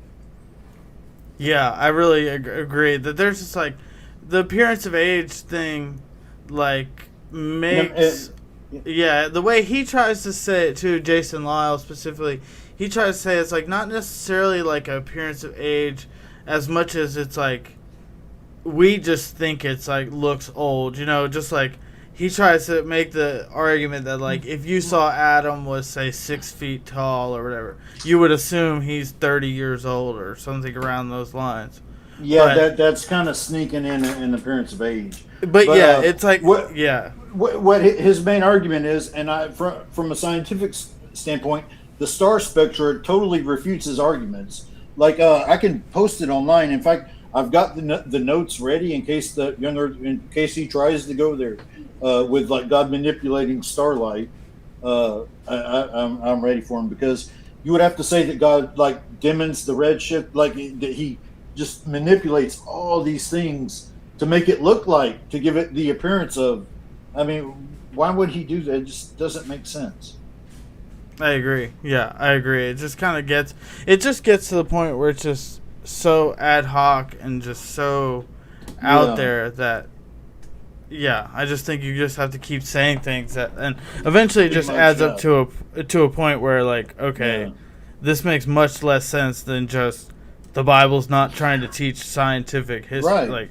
A: Yeah, I really agree that there's just like the appearance of age thing, like makes. Yeah, the way he tries to say it too, Jason Lyle specifically, he tries to say it's like not necessarily like an appearance of age as much as it's like we just think it's like looks old, you know, just like he tries to make the argument that like if you saw Adam was say 6 feet tall or whatever, you would assume he's 30 years old or something around those lines.
B: Yeah, but that's kind of sneaking in an appearance of age.
A: But yeah, it's like
B: what his main argument is, and from a scientific standpoint, the star spectra totally refutes his arguments. Like I can post it online. In fact, I've got the notes ready in case in case he tries to go there with like God manipulating starlight. I'm ready for him, because you would have to say that God like dimmens the redshift, like that he just manipulates all these things to make it look like, to give it the appearance of. I mean, why would he do that? It just doesn't make sense.
A: I agree. Yeah, I agree. It just gets to the point where it's just so ad hoc and just so out there that, I just think you just have to keep saying things that, and eventually it just adds up to a point where like, okay, this makes much less sense than just the Bible's not trying to teach scientific history.
B: Right.
A: Like,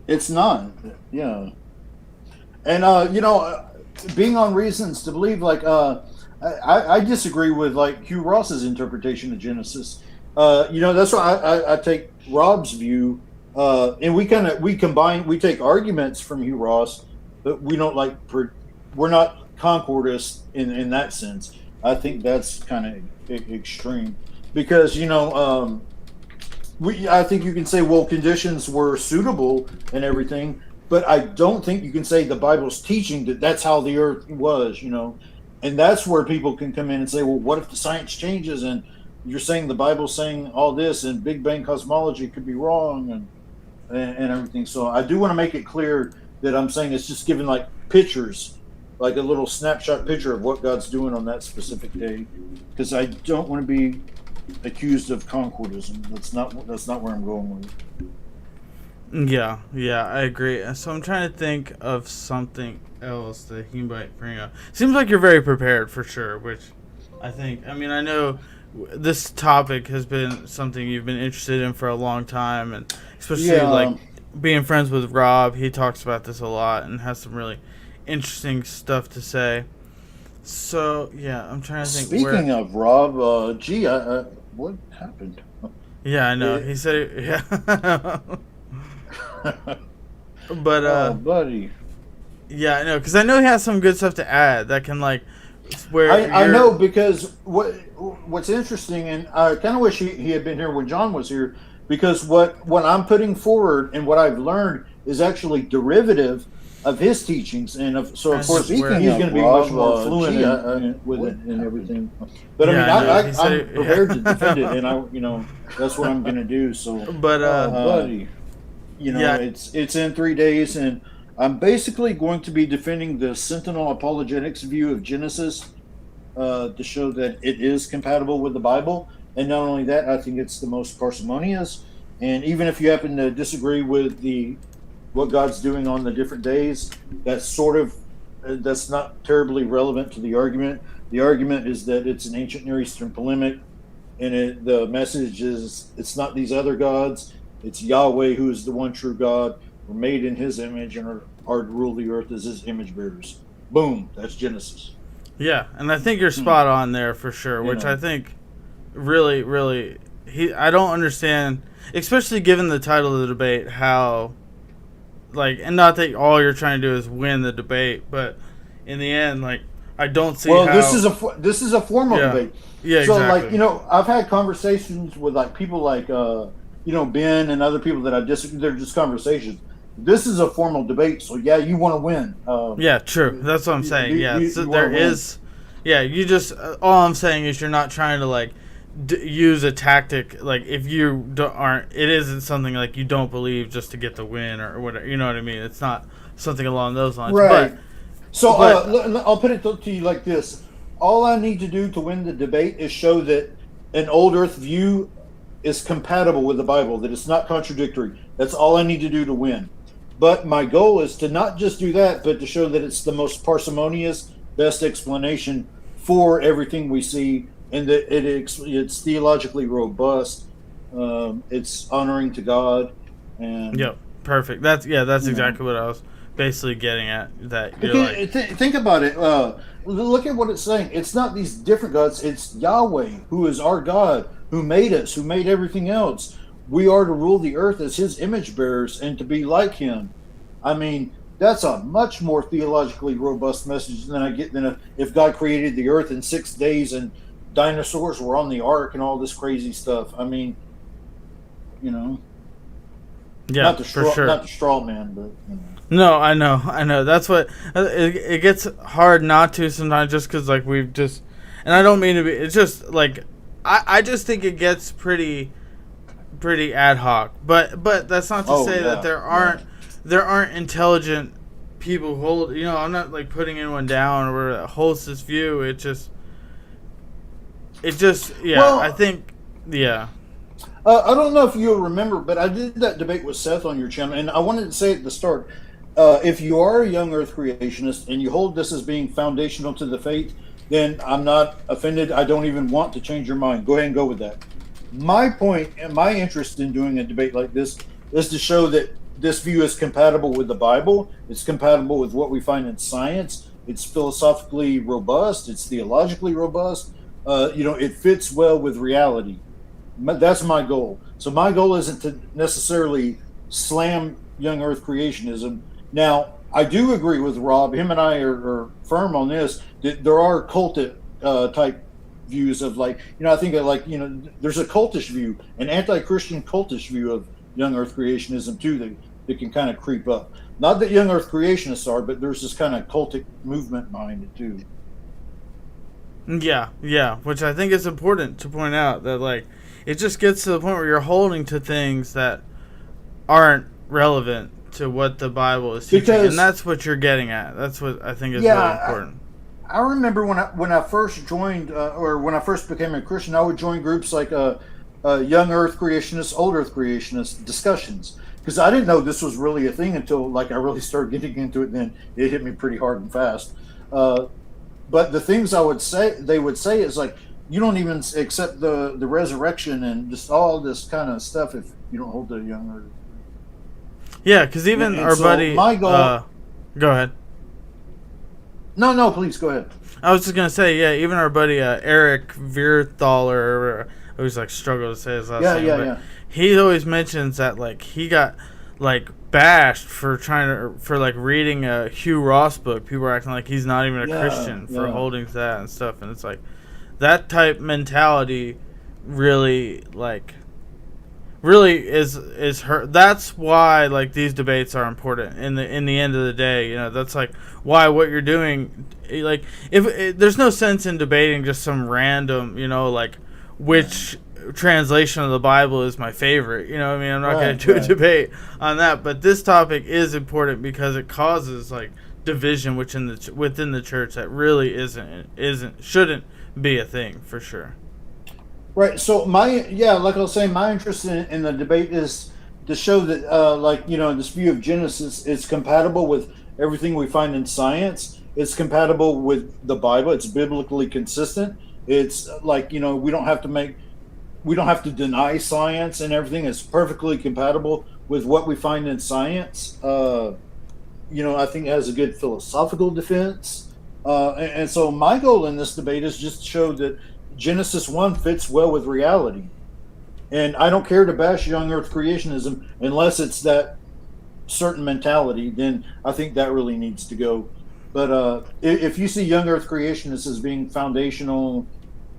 B: it's not. Yeah. And being on Reasons to Believe, like I disagree with like Hugh Ross's interpretation of Genesis. That's why I take Rob's view, and we take arguments from Hugh Ross, but we don't we're not concordists in that sense. I think that's kind of extreme, because I think you can say, well, conditions were suitable and everything, but I don't think you can say the Bible's teaching that that's how the earth was, and that's where people can come in and say, well, what if the science changes and you're saying the Bible's saying all this and Big Bang cosmology could be wrong and everything. So I do want to make it clear that I'm saying it's just giving like pictures, like a little snapshot picture of what God's doing on that specific day, because I don't want to be accused of concordism. That's not where I'm going with it.
A: Yeah, I agree. So I'm trying to think of something else that he might bring up. Seems like you're very prepared for sure, which I know this topic has been something you've been interested in for a long time, and especially like being friends with Rob, he talks about this a lot and has some really interesting stuff to say. So I'm trying to think.
B: Speaking of Rob, what happened?
A: Yeah, I know. He said, but
B: oh, buddy.
A: Yeah, I know, because I know he has some good stuff to add that can like where
B: I know, because what's interesting, and I kind of wish he had been here when John was here, because what I'm putting forward and what I've learned is actually derivative of his teachings, and of course he's going to be much more fluent with it and everything. But I'm prepared to defend it, and that's what I'm going to do. So,
A: but
B: buddy, it's in 3 days, and I'm basically going to be defending the Sentinel Apologetics view of Genesis to show that it is compatible with the Bible. And not only that, I think it's the most parsimonious. And even if you happen to disagree with what God's doing on the different days, that's not terribly relevant to the argument. The argument is that it's an ancient Near Eastern polemic, and the message is it's not these other gods. It's Yahweh who is the one true God. We're made in His image and are to rule the earth as His image bearers. Boom. That's Genesis.
A: Yeah, and I think you're spot on there for sure, which I think really, really, I don't understand, especially given the title of the debate, how, like, and not that all you're trying to do is win the debate, but in the end, like, I don't see how...
B: this is a formal debate.
A: Yeah,
B: so,
A: exactly.
B: like, I've had conversations with, like, people like, Ben and other people that I disagree. They're just conversations. This is a formal debate, so yeah, you want to win.
A: Yeah, true. That's what I'm saying. You just, all I'm saying is you're not trying to, like, use a tactic, like, if you it isn't something like you don't believe just to get the win or whatever, you know what I mean? It's not something along those lines.
B: Right. I'll put it to you like this. All I need to do to win the debate is show that an old earth view is compatible with the Bible, that it's not contradictory. That's all I need to do to win. But my goal is to not just do that, but to show that it's the most parsimonious, best explanation for everything we see, and that it's theologically robust. It's honoring to God. And
A: yep, perfect. That's exactly what I was basically getting at. That
B: think about it. Look at what it's saying. It's not these different gods. It's Yahweh, who is our God, who made us, who made everything else. We are to rule the earth as His image bearers and to be like Him. I mean, that's a much more theologically robust message than if God created the earth in 6 days and dinosaurs were on the ark and all this crazy stuff. I mean,
A: yeah,
B: not the
A: for sure.
B: Not the straw man, but
A: No, I know. That's what it gets hard not to sometimes, just because like we've just, and I don't mean to be. It's just like I just think it gets pretty ad hoc. But that's not to say that there aren't intelligent people who hold. I'm not like putting anyone down or that holds this view. I think
B: I don't know if you'll remember, but I did that debate with Seth on your channel, and I wanted to say at the start, if you are a young earth creationist and you hold this as being foundational to the faith, then I'm not offended. I don't even want to change your mind. Go ahead and go with that. My point and my interest in doing a debate like this is to show that this view is compatible with the Bible. It's compatible with what we find in science. It's philosophically robust. It's theologically robust. It fits well with reality. That's my goal. So my goal isn't to necessarily slam young earth creationism. Now, I do agree with Rob. Him and I are firm on this, that there are cult type views of I think there's a cultish view, an anti-Christian cultish view of young earth creationism too that can kind of creep up. Not that young earth creationists are, but there's this kind of cultic movement behind it too.
A: Yeah, which I think is important to point out, that it just gets to the point where you're holding to things that aren't relevant to what the Bible is teaching, and that's what you're getting at. That's what I think is really important.
B: I remember when I first joined, or when I first became a Christian, I would join groups like young earth creationists, old earth creationists discussions, because I didn't know this was really a thing until I really started getting into it, and then it hit me pretty hard and fast. But the things they would say is you don't even accept the resurrection and just all this kind of stuff if you don't hold the young earth.
A: Yeah, because even our buddy...
B: My goal...
A: go ahead.
B: No, please, go ahead.
A: I was just going to say, even our buddy Eric Vierthaler, I always struggle to say his last name.
B: Yeah.
A: He always mentions that he got bashed for reading a Hugh Ross book. People are acting like he's not even a Christian for holding to that and stuff. And it's that type mentality really is hurt. That's why these debates are important in the end of the day. That's why what you're doing, if there's no sense in debating just some random which translation of the Bible is my favorite. I'm not going to do a debate on that, but this topic is important because it causes division within the church that really shouldn't be a thing for sure.
B: Right. So like I was saying, my interest in the debate is to show that this view of Genesis is compatible with everything we find in science. It's compatible with the Bible. It's biblically consistent. It's we don't have to make we don't have to deny science and everything. It's perfectly compatible with what we find in science. I think it has a good philosophical defense. And so my goal in this debate is just to show that Genesis 1 fits well with reality. And I don't care to bash young earth creationism unless it's that certain mentality, then I think that really needs to go. But if you see young earth creationists as being foundational,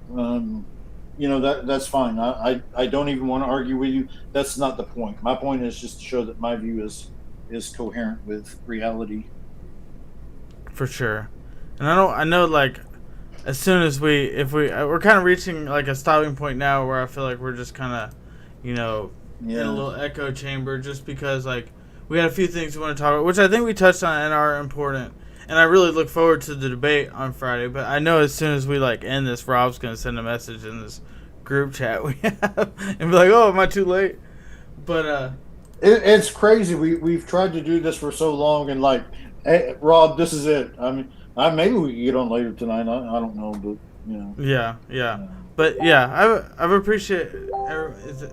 B: that's fine. I don't even want to argue with you. That's not the point. My point is just to show that my view is coherent with reality.
A: For sure. And I know like as soon as we're kind of reaching like a stopping point now where I feel like we're just kind of, in a little echo chamber, just because like we had a few things we want to talk about, which I think we touched on and are important. And I really look forward to the debate on Friday. But I know as soon as we like end this, Rob's going to send a message in this group chat we have and be like, "Oh, am I too late?" But
B: it's crazy. We've tried to do this for so long, and like, hey, Rob, this is it. I mean, maybe we can get on later tonight. I don't know, but
A: Yeah. But yeah, I've appreciated.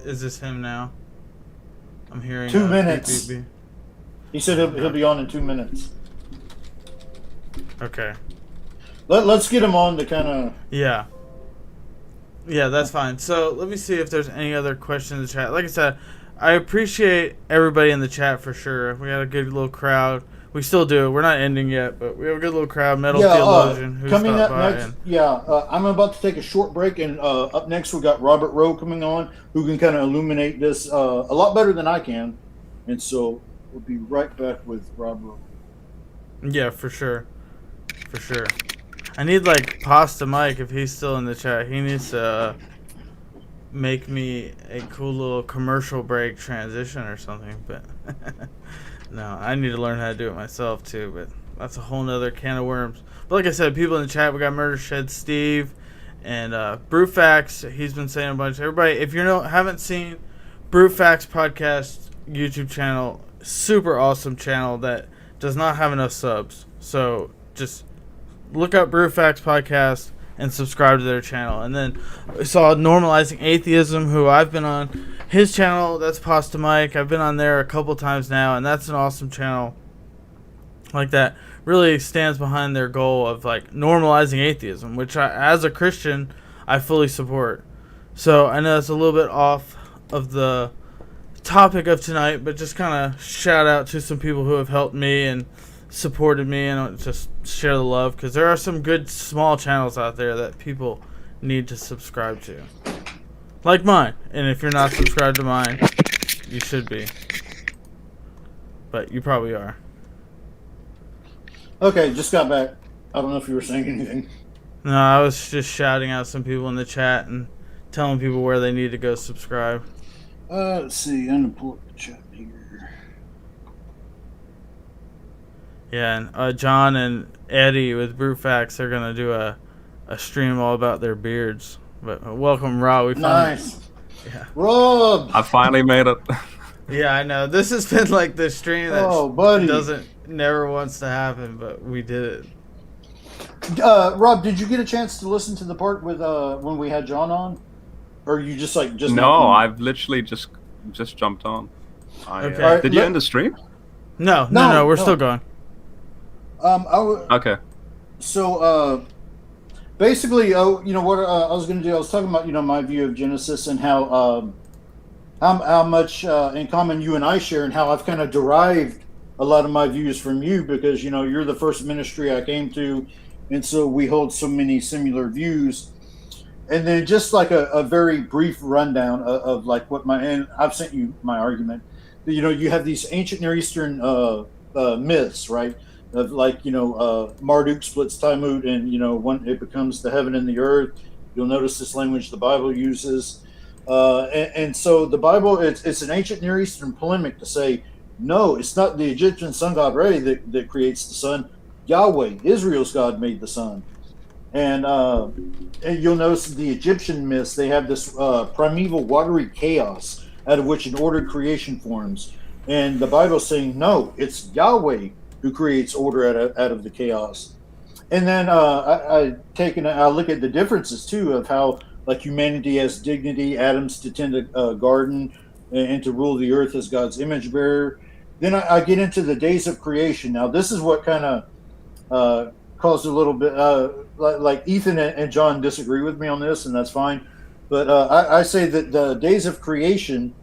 A: Is this him now? I'm hearing
B: 2 minutes.
A: Beep, beep, beep.
B: He said he'll be on in 2 minutes.
A: Okay.
B: Let's get him on to kind of.
A: Yeah, that's fine. So let me see if there's any other questions in the chat. Like I said, I appreciate everybody in the chat for sure. We got a good little crowd. We still do. We're not ending yet, but we have a good little crowd. Metal Theologian who's
B: coming
A: stopped
B: up
A: by.
B: next. I'm about to take a short break, and up next we got Robert Rowe coming on, who can kind of illuminate this a lot better than I can, and so we'll be right back with Robert.
A: Yeah, for sure. I need like Pasta Mike if he's still in the chat. He needs to make me a cool little commercial break transition or something, but no, I need to learn how to do it myself too, but that's a whole nother can of worms. But like I said, people in the chat, we got Murder Shed Steve and Brewfax. He's been saying a bunch. Everybody, if you haven't seen Brewfax podcast YouTube channel, super awesome channel that does not have enough subs. So just look up Brewfax podcast and subscribe to their channel. And then we saw Normalizing Atheism, who I've been on his channel. That's Pasta Mike. I've been on there a couple times now, and that's an awesome channel. Like that really stands behind their goal of like normalizing atheism, which I, as a Christian, I fully support. So I know it's a little bit off of the topic of tonight, but just kind of shout out to some people who have helped me and supported me, and just share the love, because there are some good small channels out there that people need to subscribe to, like mine. And if you're not subscribed to mine, you should be, but you probably are.
B: Okay, just got back. I don't know if you were saying anything.
A: No, I was just shouting out some people in the chat and telling people where they need to go subscribe.
B: Let's see. I'm gonna pull up the chat here.
A: Yeah, and John and Eddie with Brewfax are gonna do a stream all about their beards. But welcome, Rob. We
B: Nice.
A: Yeah.
B: Rob.
D: I finally made it.
A: Yeah, I know. This has been like the stream that
B: buddy.
A: never wants to happen, but we did it.
B: Rob, did you get a chance to listen to the part with when we had John on, or you just
D: No, I've literally just jumped on.
A: Okay.
D: Did you end the stream?
A: No, we're still going.
B: Okay. So, basically, what I was going to do, I was talking about, my view of Genesis and how much in common you and I share, and how I've kind of derived a lot of my views from you, because, you're the first ministry I came to, and so we hold so many similar views. And then just like a very brief rundown of like and I've sent you my argument. You have these ancient Near Eastern myths, right? Of like, Marduk splits Talmud, and, when it becomes the heaven and the earth. You'll notice this language the Bible uses. And so the Bible, it's an ancient Near Eastern polemic to say, no, it's not the Egyptian sun god Re that creates the sun. Yahweh, Israel's God, made the sun. And you'll notice the Egyptian myths, they have this primeval watery chaos out of which an ordered creation forms. And the Bible's saying, no, it's Yahweh who creates order out of the chaos. And then I look at the differences too of how like humanity has dignity, Adam's to tend a garden and to rule the earth as God's image bearer. Then I get into the days of creation. Now, this is what kind of caused a little bit, like Ethan and John disagree with me on this, and that's fine. But I say that the days of creation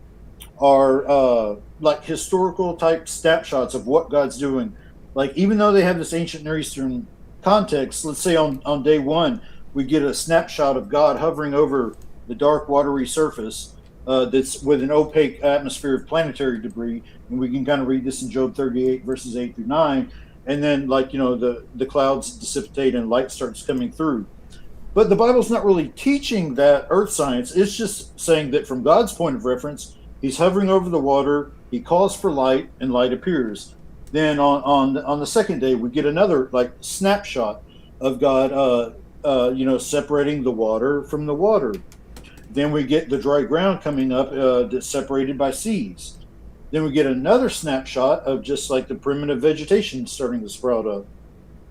B: are like historical type snapshots of what God's doing. Like, even though they have this ancient Near Eastern context, let's say on day one, we get a snapshot of God hovering over the dark watery surface that's with an opaque atmosphere of planetary debris. And we can kind of read this in Job 38 verses 8 through 9. And then, like, the clouds dissipate and light starts coming through. But the Bible's not really teaching that earth science. It's just saying that from God's point of reference, he's hovering over the water, he calls for light, and light appears. Then on the second day, we get another like snapshot of God, separating the water from the water. Then we get the dry ground coming up that's separated by seas. Then we get another snapshot of just like the primitive vegetation starting to sprout up.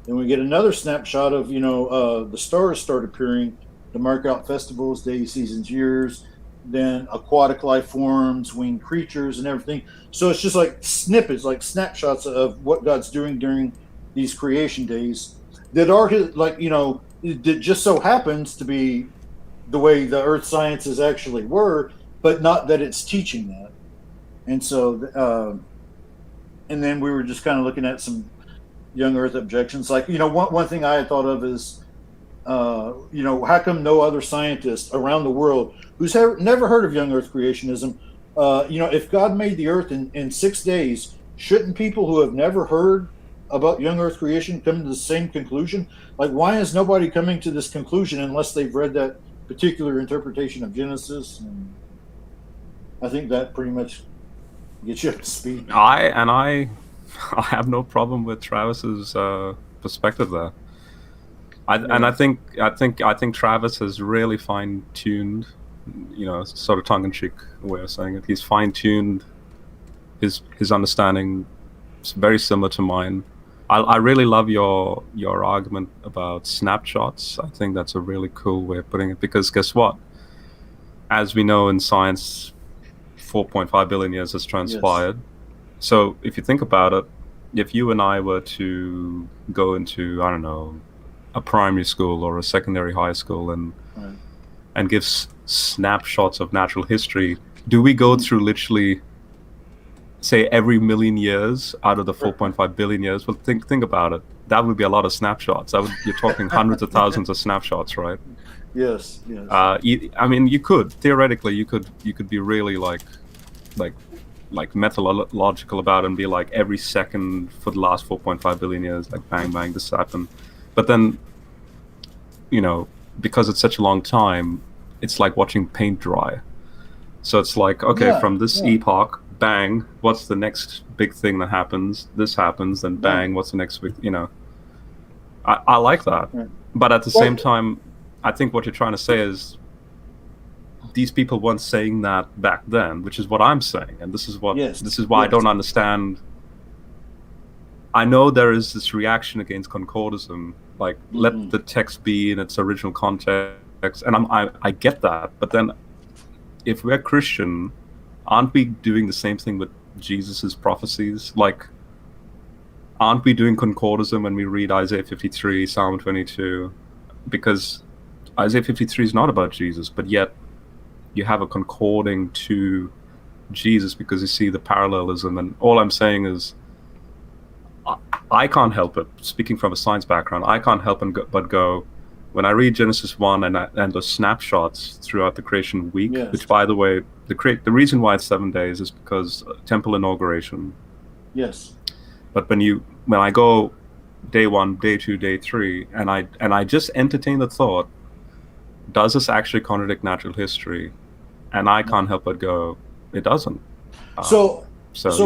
B: Then we get another snapshot of, the stars start appearing to mark out festivals, days, seasons, years. Then aquatic life forms, winged creatures, and everything. So it's just like snippets, like snapshots of what God's doing during these creation days that are that just so happens to be the way the earth sciences actually were, but not that it's teaching that. And so, and then we were just kind of looking at some young earth objections. Like, one thing I had thought of is, how come no other scientist around the world who's never heard of young earth creationism, if God made the earth in 6 days, shouldn't people who have never heard about young earth creation come to the same conclusion? Like, why is nobody coming to this conclusion unless they've read that particular interpretation of Genesis? And I think that pretty much gets you up to speed.
D: I have no problem with Travis's perspective there. I think Travis has really fine-tuned, sort of tongue-in-cheek way of saying it. He's fine-tuned his understanding. It's very similar to mine. I really love your argument about snapshots. I think that's a really cool way of putting it, because guess what? As we know in science, 4.5 billion years has transpired. Yes. So if you think about it, if you and I were to go into, I don't know, a primary school or a secondary high school and give snapshots of natural history, do we go through literally, say, every million years out of the 4.5 billion years? Well, think about it. That would be a lot of snapshots. You're talking hundreds of thousands of snapshots, right?
B: Yes.
D: I mean, you could theoretically, you could be really like methodological about it and be like, every second for the last 4.5 billion years, like bang bang, this happened. But then, because it's such a long time, it's like watching paint dry. So it's like, okay, from this epoch, bang, what's the next big thing that happens? This happens, then bang, what's the next big, I like that. Yeah. But at the same time, I think what you're trying to say is these people weren't saying that back then, which is what I'm saying. And this is why I don't understand. I know there is this reaction against concordism, like let the text be in its original context, and I get that. But then, if we're Christian, aren't we doing the same thing with Jesus's prophecies? Like, aren't we doing concordism when we read Isaiah 53, Psalm 22? Because Isaiah 53 is not about Jesus, but yet you have a concording to Jesus because you see the parallelism. And all I'm saying is, I can't help it, speaking from a science background, I can't help but go, when I read Genesis 1 and those snapshots throughout the creation week, which, by the way, the reason why it's 7 days is because temple inauguration.
B: Yes.
D: But when I go day 1, day 2, day 3, and I just entertain the thought, does this actually contradict natural history? And I can't help but go, it doesn't.
B: So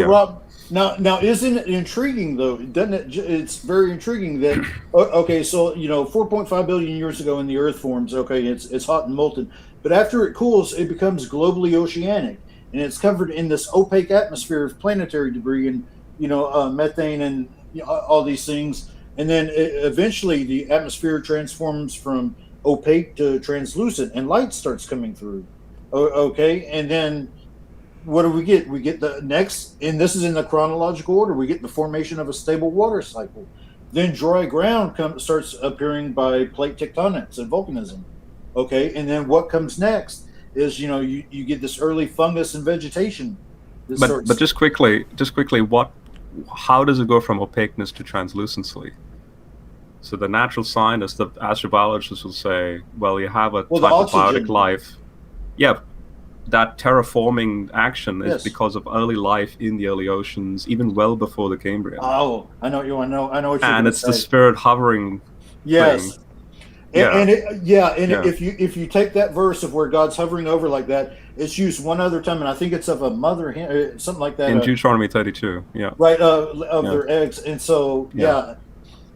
B: Rob, now isn't it intriguing though? Doesn't it? It's very intriguing that 4.5 billion years ago, when the Earth forms, it's hot and molten, but after it cools, it becomes globally oceanic, and it's covered in this opaque atmosphere of planetary debris and methane and all these things, and then eventually the atmosphere transforms from opaque to translucent, and light starts coming through. Okay, and then what do we get? We get the next, and this is in the chronological order. We get the formation of a stable water cycle. Then dry ground starts appearing by plate tectonics and volcanism. Okay, and then what comes next is you get this early fungus and vegetation.
D: But just quickly, how does it go from opaqueness to translucency? So the natural scientist, the astrobiologist will say, well, you have a type of biotic life. Yeah, that terraforming action is because of early life in the early oceans, even well before the Cambrian.
B: Oh, I know what you're going to say.
D: And it's the spirit hovering.
B: Yes.
D: Thing.
B: If you take that verse of where God's hovering over like that, it's used one other time, and I think it's of a mother hen, something like that.
D: In Deuteronomy 32, yeah.
B: Right, of their eggs. And so,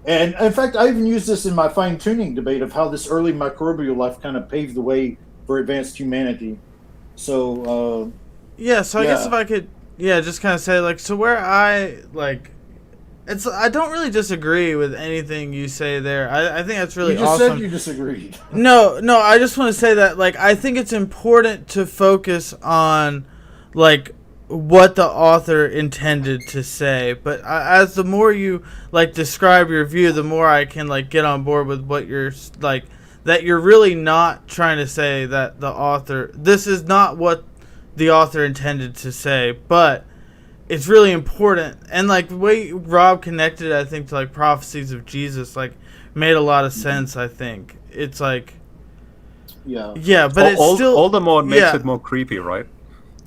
B: And in fact, I even used this in my fine-tuning debate of how this early microbial life kind of paved the way for advanced humanity. So,
A: I guess if I could, just kind of say, so where I don't really disagree with anything you say there. I think that's really awesome.
B: You just said you disagreed.
A: No, I just want to say that, I think it's important to focus on, what the author intended to say. But as the more you, describe your view, the more I can, get on board with what you're, that you're really not trying to say that this is not what the author intended to say, but it's really important. And the way Rob connected it, I think, to prophecies of Jesus, made a lot of sense. I think it's but it's still
D: all the more it makes it more creepy, right?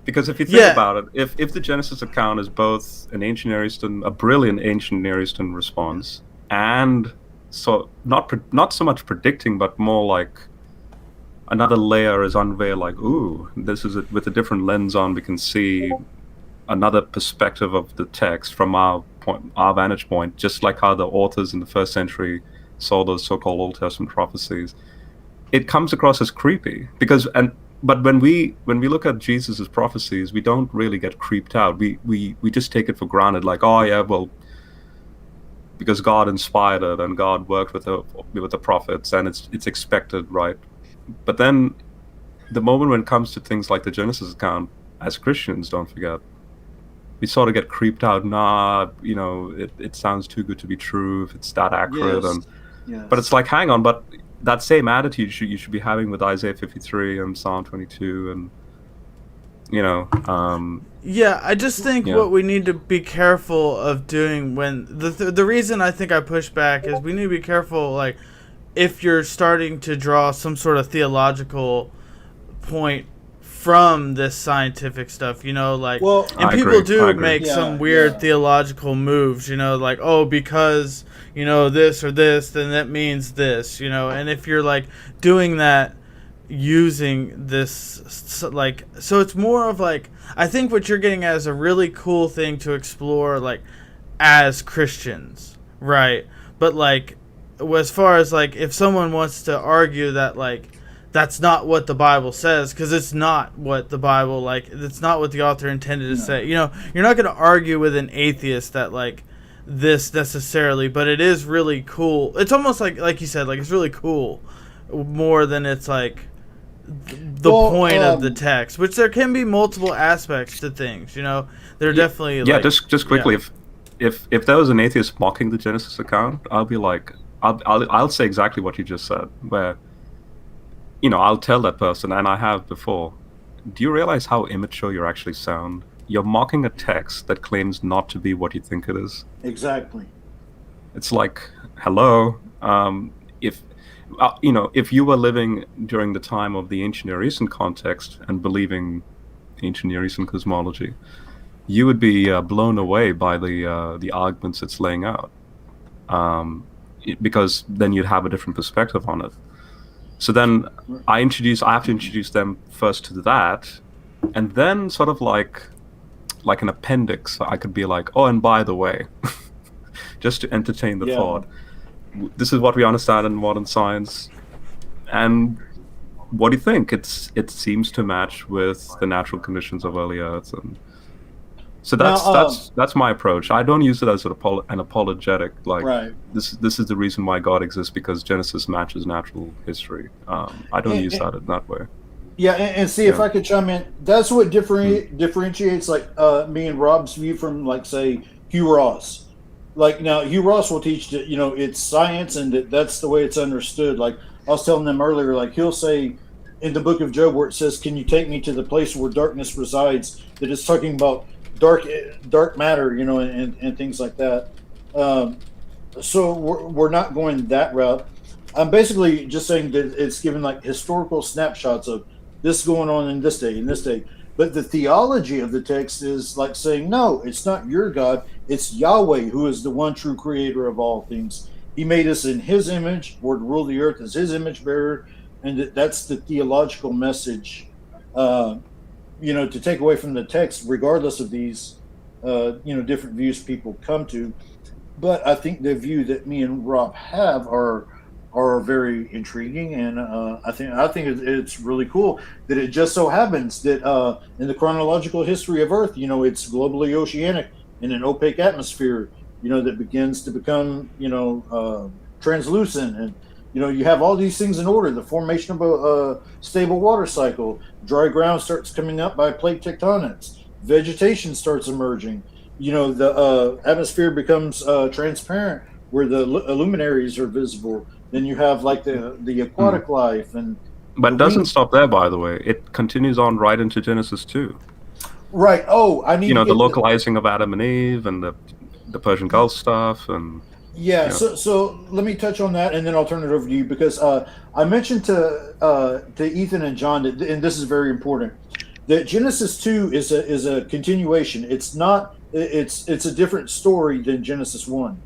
D: Because if you think about it, if the Genesis account is both an ancient Near Eastern, a brilliant ancient Near Eastern response, and so not so much predicting, but more another layer is unveiled, ooh, this is it, with a different lens on, we can see another perspective of the text from our vantage point, just like how the authors in the first century saw those so-called Old Testament prophecies. It comes across as creepy but when we look at Jesus's prophecies, we don't really get creeped out. We just take it for granted, because God inspired it and God worked with the prophets, and it's expected, right? But then the moment when it comes to things like the Genesis account, as Christians, don't forget, we sort of get creeped out. It sounds too good to be true if it's that accurate. But it's hang on, but that same attitude you should be having with Isaiah 53 and Psalm 22 and
A: I just think what we need to be careful of doing when the reason I think I push back is we need to be careful, if you're starting to draw some sort of theological point from this scientific stuff, and people do make some weird theological moves, because this or this, then that means this, and if you're doing that using this, so it's more of I think what you're getting at is a really cool thing to explore as Christians, right? But as far as if someone wants to argue that that's not what the Bible says, because it's not what the Bible it's not what the author intended to say. You're not going to argue with an atheist that this necessarily, but it is really cool. It's almost like you said, it's really cool more than it's the point of the text, which there can be multiple aspects to things. There are definitely
D: just quickly, if there was an atheist mocking the Genesis account, I'll be I'll say exactly what you just said, where I'll tell that person, and I have before, do you realize how immature you actually sound? You're mocking a text that claims not to be what you think it is.
B: Exactly.
D: It's hello, if you were living during the time of the ancient Near Eastern context and believing ancient Near Eastern cosmology, you would be blown away by the arguments it's laying out, because then you'd have a different perspective on it. So then I have to introduce them first to that, and then sort of like an appendix, I could be oh, and by the way, just to entertain the thought, this is what we understand in modern science, and what do you think? It seems to match with the natural conditions of early Earth, and So that's my approach. I don't use it as an apologetic. Like
B: right.
D: This is the reason why God exists, because Genesis matches natural history. I don't use that in that way.
B: Yeah, and see, if I could chime in, that's what differentiates like me and Rob's view from, like, say, Hugh Ross. Like, now Hugh Ross will teach that, you know, it's science and that's the way it's understood. Like I was telling them earlier, like he'll say in the book of Job where it says, "Can you take me to the place where darkness resides?" That it's talking about dark matter, you know, and things like that. So we're not going that route. I'm basically just saying that it's given like historical snapshots of this going on in this day and this day. But the theology of the text is like saying, no, it's not your God. It's Yahweh who is the one true creator of all things. He made us in his image. We're to rule the earth as his image bearer. And that's the theological message, you know, to take away from the text, regardless of these, you know, different views people come to. But I think the view that me and Rob have are very intriguing, and I think it's really cool that it just so happens that in the chronological history of Earth, you know, it's globally oceanic in an opaque atmosphere, you know, that begins to become, you know, translucent, and you know, you have all these things in order. The formation of a stable water cycle, dry ground starts coming up by plate tectonics, vegetation starts emerging. You know, the atmosphere becomes transparent where the luminaries are visible. Then you have like the aquatic life, but
D: it doesn't stop there. By the way, it continues on right into Genesis 2.
B: Right. Oh, I need.
D: You know, the localizing of Adam and Eve and the Persian Gulf stuff, and
B: yeah. You know. So let me touch on that, and then I'll turn it over to you, because I mentioned to Ethan and John that, and this is very important, that Genesis 2 is a continuation. It's not. It's a different story than Genesis 1.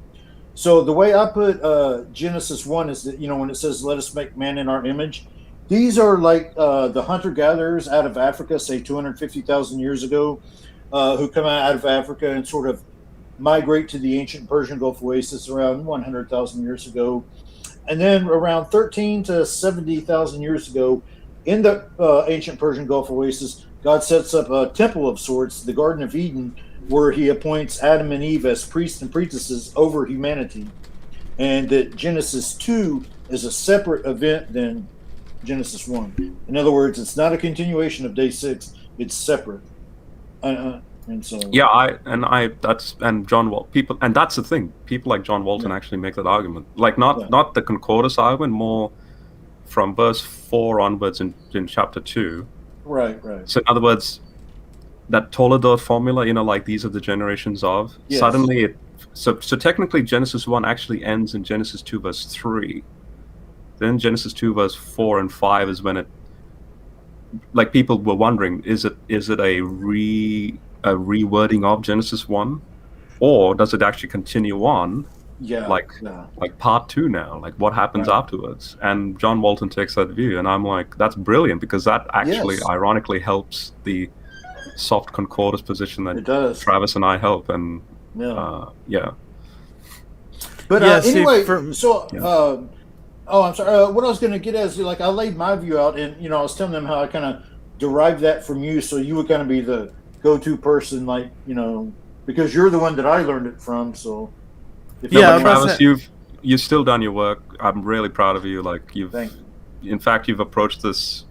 B: So the way I put Genesis 1 is that, you know, when it says, "Let us make man in our image," these are like the hunter-gatherers out of Africa, say 250,000 years ago, who come out of Africa and sort of migrate to the ancient Persian Gulf Oasis around 100,000 years ago. And then around 13 to 70,000 years ago, in the ancient Persian Gulf Oasis, God sets up a temple of sorts, the Garden of Eden, where he appoints Adam and Eve as priests and priestesses over humanity. And that Genesis 2 is a separate event than Genesis 1. In other words, it's not a continuation of day 6, it's separate. And so and John Walton, people, and that's the thing, people like John Walton actually make that argument. Like not the concordance argument, more from verse 4 onwards in chapter 2. Right.
D: So in other words, that Toledo formula, you know, like these are the generations of, suddenly so technically Genesis 1 actually ends in Genesis 2 verse 3. Then Genesis 2 verse 4 and 5 is when it, like people were wondering, is it a rewording of Genesis 1, or does it actually continue on? Like part 2 now, like what happens afterwards? And John Walton takes that view, and I'm like, that's brilliant, because that actually ironically helps the soft concordance position that Travis and I help, and But
B: anyway, I'm sorry. What I was going to get at is, like, I laid my view out, and you know, I was telling them how I kind of derived that from you, so you would kind of be the go-to person, like, you know, because you're the one that I learned it from. So,
D: Travis, you've still done your work. I'm really proud of you. Like, in fact, you've approached this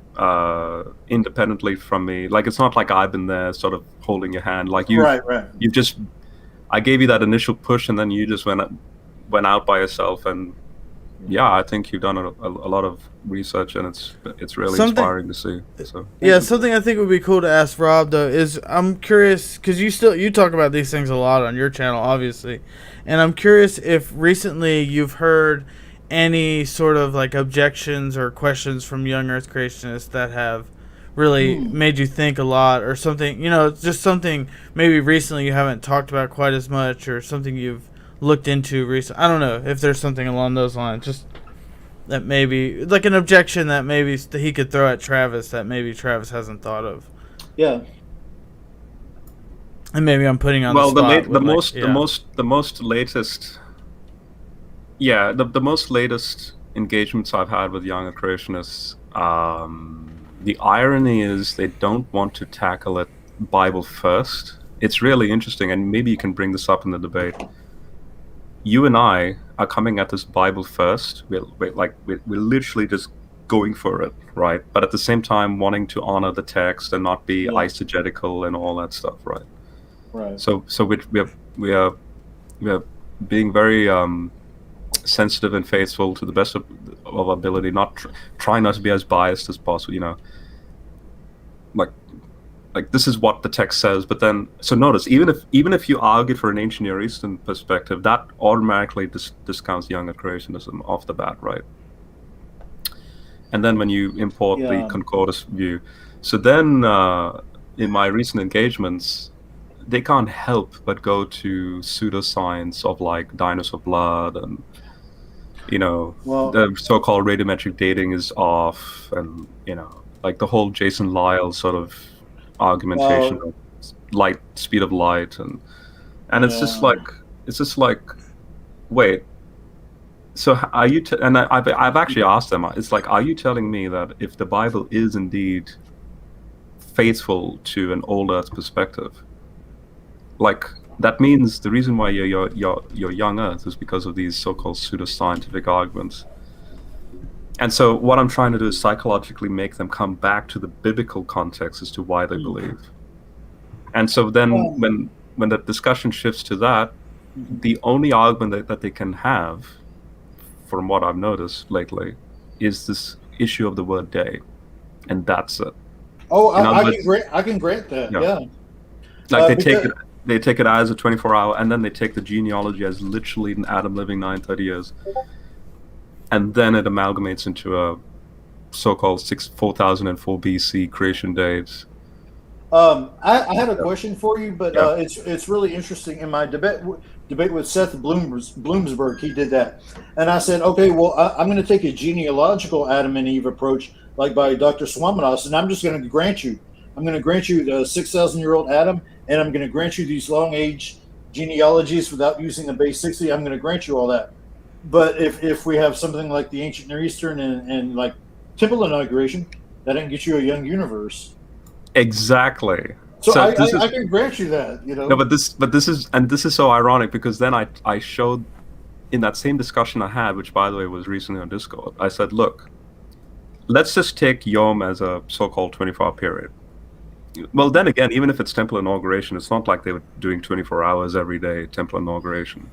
D: independently from me. Like, it's not like I've been there sort of holding your hand. Like, you've just, I gave you that initial push, and then you just went out by yourself. And I think you've done a lot of research, and it's really inspiring to see. So
A: something I think would be cool to ask Rob though is, I'm curious, because you talk about these things a lot on your channel, obviously, and I'm curious if recently you've heard any sort of like objections or questions from young Earth creationists that have really made you think a lot, or something, you know, just something maybe recently you haven't talked about quite as much, or something you've looked into recently. I don't know if there's something along those lines, just that maybe like an objection that maybe he could throw at Travis that maybe Travis hasn't thought of.
B: Yeah.
A: And maybe I'm putting on the spot.
D: The most latest engagements I've had with younger creationists, the irony is they don't want to tackle it Bible first. it's really interesting, and maybe you can bring this up in the debate. You and I are coming at this Bible first. We're literally just going for it, right? But at the same time, wanting to honor the text and not be eisegetical and all that stuff, right?
B: Right.
D: So we are being very sensitive and faithful to the best of our ability, not trying not to be as biased as possible. You know, like this is what the text says. But then, so notice, even if you argue for an ancient Near Eastern perspective, that automatically discounts younger creationism off the bat, right? And then when you import the concordist view, so then in my recent engagements, they can't help but go to pseudoscience of like dinosaur blood and, you know, the so-called radiometric dating is off, and, you know, like the whole Jason Lyle sort of argumentation of light, speed of light, and it's just like, wait, so are you and I've actually asked them, it's like, are you telling me that if the Bible is indeed faithful to an old earth perspective, like that means the reason why you're young earth is because of these so-called pseudoscientific arguments. And so what I'm trying to do is psychologically make them come back to the biblical context as to why they believe. And so then when the discussion shifts to that, the only argument that they can have, from what I've noticed lately, is this issue of the word day. And that's it.
B: Oh, I can grant that, yeah.
D: Like they take it as a 24-hour, and then they take the genealogy as literally an Adam living 930 years. And then it amalgamates into a so-called 4004 BC creation dates.
B: I had a question for you, but it's really interesting. In my debate with Seth Bloomsburg, he did that, and I said, okay, well, I'm going to take a genealogical Adam and Eve approach, like by Dr. Swamidass, and I'm just going to grant you the 6,000-year-old Adam, and I'm going to grant you these long age genealogies without using the base 60. I'm going to grant you all that. But if we have something like the ancient Near Eastern and like temple inauguration, that didn't get you a young universe.
D: Exactly.
B: So I can grant you that, you know.
D: No, but this is so ironic, because then I showed in that same discussion I had, which by the way was recently on Discord, I said, look, let's just take Yom as a so-called 24-hour period. Well, then again, even if it's temple inauguration, it's not like they were doing 24 hours every day temple inauguration.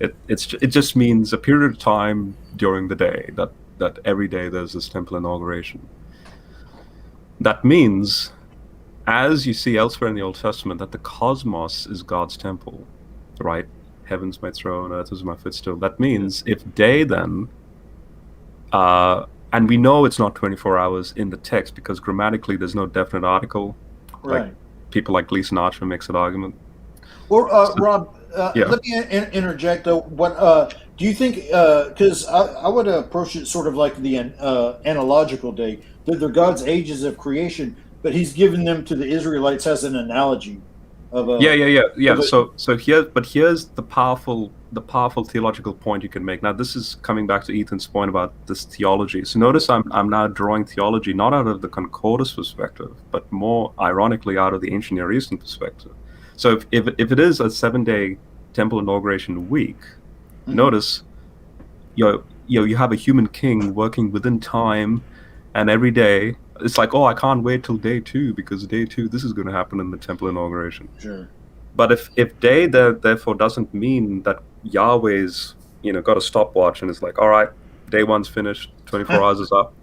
D: It just means a period of time during the day that every day there's this temple inauguration. That means, as you see elsewhere in the Old Testament, that the cosmos is God's temple, right? Heaven's my throne, earth is my footstool. That means if day then, and we know it's not 24 hours in the text because grammatically there's no definite article.
B: Right.
D: Like people like Gleason Archer makes that argument.
B: Or Rob, let me interject though. What do you think? Because I would approach it sort of like the analogical day, that they're God's ages of creation, but He's given them to the Israelites as an analogy. So here's the powerful theological point you can make. Now this is coming back to Ethan's point about this theology. So notice I'm now drawing theology not out of the concordist perspective, but more ironically out of the ancient Near Eastern perspective. So if it is a 7-day temple inauguration week, notice you have a human king working within time, and every day it's like, oh, I can't wait till day 2 because day 2 this is going to happen in the temple inauguration. Sure.
D: But if day therefore doesn't mean that Yahweh's got a stopwatch and it's like, all right, day 1's finished, 24 hours is up.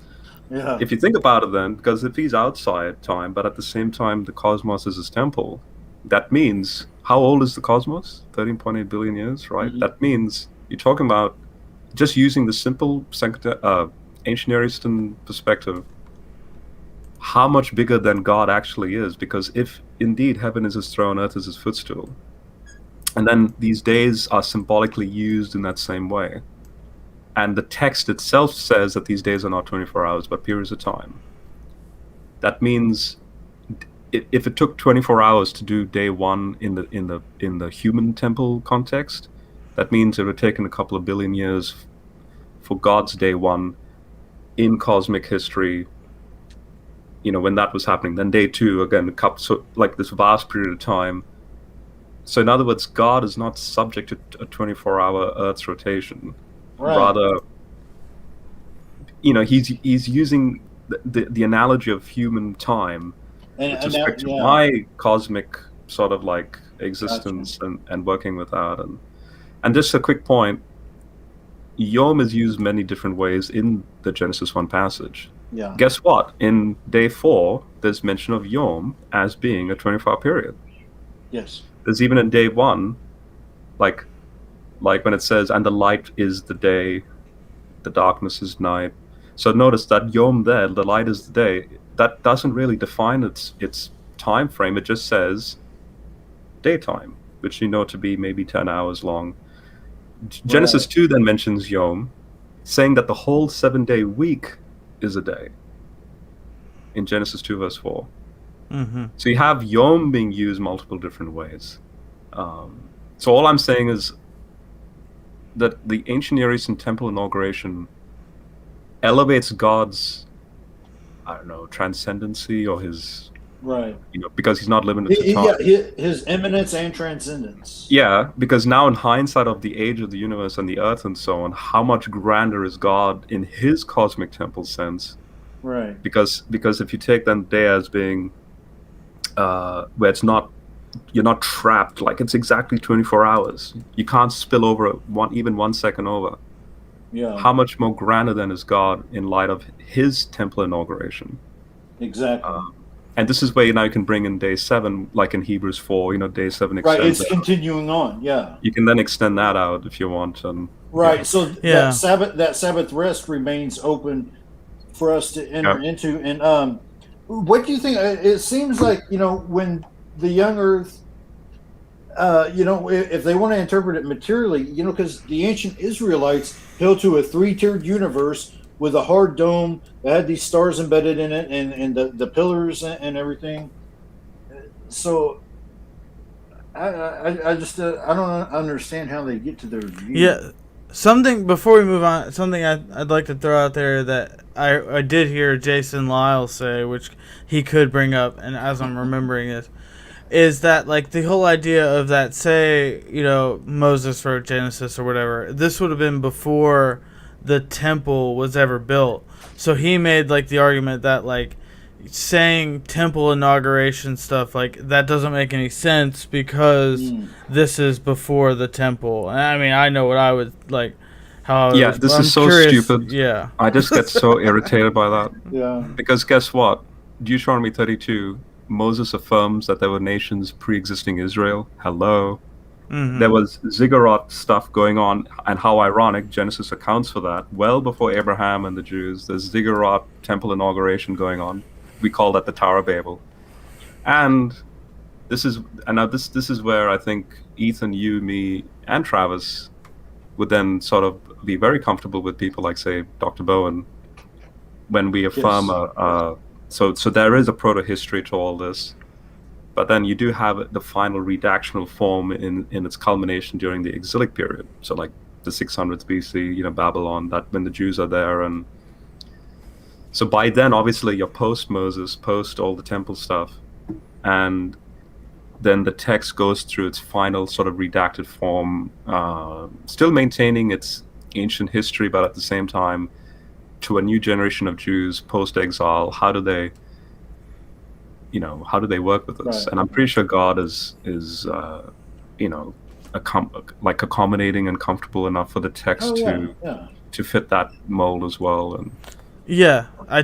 B: Yeah.
D: If you think about it then, because if he's outside time, but at the same time the cosmos is his temple, that means, how old is the cosmos? 13.8 billion years, right?
B: Mm-hmm.
D: That means you're talking about just using the simple ancient Near Eastern perspective, how much bigger than God actually is, because if indeed heaven is his throne, earth is his footstool, and then these days are symbolically used in that same way, and the text itself says that these days are not 24 hours but periods of time, that means if it took 24 hours to do day 1 in the human temple context, that means it would have taken a couple of billion years for God's day 1 in cosmic history, when that was happening. Then day 2, again, so like this vast period of time, So in other words, God is not subject to a 24-hour Earth's rotation.
B: Right.
D: Rather, he's using the analogy of human time with respect to my cosmic sort of like existence and working with that. And just a quick point, Yom is used many different ways in the Genesis 1 passage.
B: Yeah.
D: Guess what? In day 4, there's mention of Yom as being a 24-hour period.
B: Yes.
D: There's even in day 1, like when it says, and the light is the day, the darkness is night. So notice that Yom there, the light is the day, that doesn't really define its time frame. It just says daytime, which you know to be maybe 10 hours long. Genesis 2 then mentions Yom, saying that the whole 7-day week is a day. In Genesis 2 verse 4.
A: Mm-hmm.
D: So you have Yom being used multiple different ways. So all I'm saying is that the ancient Near Eastern temple inauguration elevates God's, I don't know, transcendency or his, because he's not limited to time.
B: Yeah, his eminence and transcendence.
D: Yeah, because now in hindsight of the age of the universe and the earth and so on, how much grander is God in his cosmic temple sense?
B: Right.
D: Because if you take then day as being where it's not, you're not trapped, like it's exactly 24 hours. You can't spill over even 1 second over.
B: Yeah.
D: How much more grander then is God in light of his temple inauguration?
B: Exactly.
D: And this is where now you can bring in day 7, like in Hebrews 4, day 7 extends.
B: Right, it's continuing on, yeah.
D: You can then extend that out if you want.
B: Right, so that Sabbath rest remains open for us to enter into. And what do you think? It seems like, when the young earth, if they want to interpret it materially, because the ancient Israelites held to a 3-tiered universe with a hard dome that had these stars embedded in it and the pillars and everything. So I just I don't understand how they get to their view.
A: Yeah, something before we move on, something I'd like to throw out there that I did hear Jason Lyle say, which he could bring up, and as I'm remembering it, is that like the whole idea of that, say, Moses wrote Genesis or whatever, this would have been before the temple was ever built. So he made like the argument that like saying temple inauguration stuff, like that doesn't make any sense because this is before the temple. And I mean, I know what I would like, how I
D: yeah,
A: was,
D: this
A: I'm
D: is so
A: curious,
D: stupid.
A: Yeah,
D: I just get so irritated by that.
B: Yeah.
D: Because guess what? Deuteronomy 32, Moses affirms that there were nations pre-existing Israel. Hello.
A: Mm-hmm.
D: There was ziggurat stuff going on, and how ironic, Genesis accounts for that. Well before Abraham and the Jews, there's ziggurat temple inauguration going on. We call that the Tower of Babel. And this is where I think Ethan, you, me, and Travis would then sort of be very comfortable with people like, say, Dr. Bowen, when we affirm so there is a proto-history to all this. But then you do have the final redactional form in its culmination during the exilic period. So like the 600s BC, Babylon, that when the Jews are there. And so by then, obviously, you're post-Moses, post all the temple stuff. And then the text goes through its final sort of redacted form, still maintaining its ancient history, but at the same time, to a new generation of Jews post-exile, how do they work with this? Right. And I'm pretty sure God is accommodating and comfortable enough for the text to fit that mold as well. And
A: I